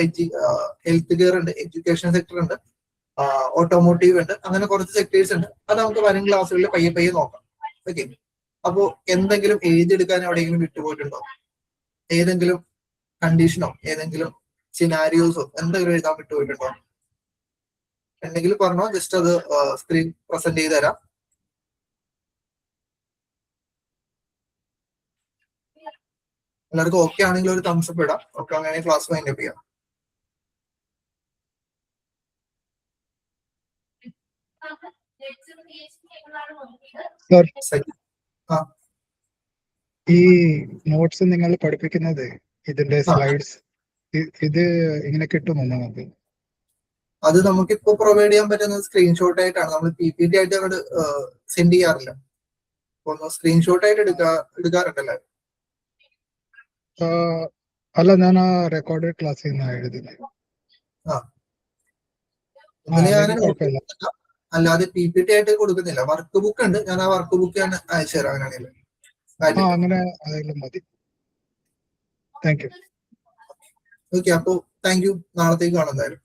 ഹെൽത്ത് കെയർ ഉണ്ട്, എഡ്യൂക്കേഷൻ സെക്ടർ ഉണ്ട്, ഓട്ടോമോട്ടീവ് ഉണ്ട്, അങ്ങനെ കുറച്ച് സെക്ടേഴ്സ് ഉണ്ട്. അത് നമുക്ക് വരും ക്ലാസ്സുകളിൽ പയ്യെ നോക്കാം. ഓക്കെ. അപ്പോ എന്തെങ്കിലും എഴുതിയെടുക്കാൻ എവിടെയെങ്കിലും വിട്ടുപോയിട്ടുണ്ടോ? ഏതെങ്കിലും കണ്ടീഷനോ ഏതെങ്കിലും സിനാരിയോസോ എന്തെങ്കിലും എഴുതാൻ വിട്ടുപോയിട്ടുണ്ടോ? എന്തെങ്കിലും പറഞ്ഞോ, ജസ്റ്റ് അത് സ്ക്രീൻ പ്രസന്റ് ചെയ്ത് തരാം. എല്ലാവർക്കും ഓക്കെ ആണെങ്കിൽ ഒരു തംസ് അപ്പ് ഇടാം. ഓക്കെ, അങ്ങനെ ക്ലാസ് വൈൻഡ് അപ്പ് ചെയ്യാം. ഈ നോട്ട്സ് നിങ്ങൾ പഠിപ്പിക്കുന്നത് ഇതിന്റെ സ്ലൈഡ്സ് ഇത് ഇങ്ങനെ കിട്ടുമോ നമുക്ക്? അത് നമുക്കിപ്പോ പ്രൊവൈഡ് ചെയ്യാൻ പറ്റുന്ന സ്ക്രീൻഷോട്ട് ആയിട്ടാണ്. നമ്മൾ PPT ആയിട്ട് അങ്ങോട്ട് സെൻഡ് ചെയ്യാറില്ല. ഒന്ന് സ്ക്രീൻഷോട്ട് ആയിട്ട് എടുക്കാറുണ്ടല്ലേ? അല്ല, ഞാൻ ആ റെക്കോർഡഡ് ക്ലാസ്സിൽ നിന്ന് എഴുതുന്നത്. അല്ലാതെ PPT ആയിട്ട് കൊടുക്കുന്നില്ല. വർക്ക് ബുക്ക് ഉണ്ട്, ഞാൻ ആ വർക്ക് ബുക്ക് ഞാൻ അയച്ചു തരാം. അങ്ങനെയാണെങ്കിൽ അങ്ങനെ ആയാലും മതി. Thank you. ഓക്കെ, അപ്പൊ താങ്ക് യു. നാളത്തേക്ക് കാണാം എന്തായാലും.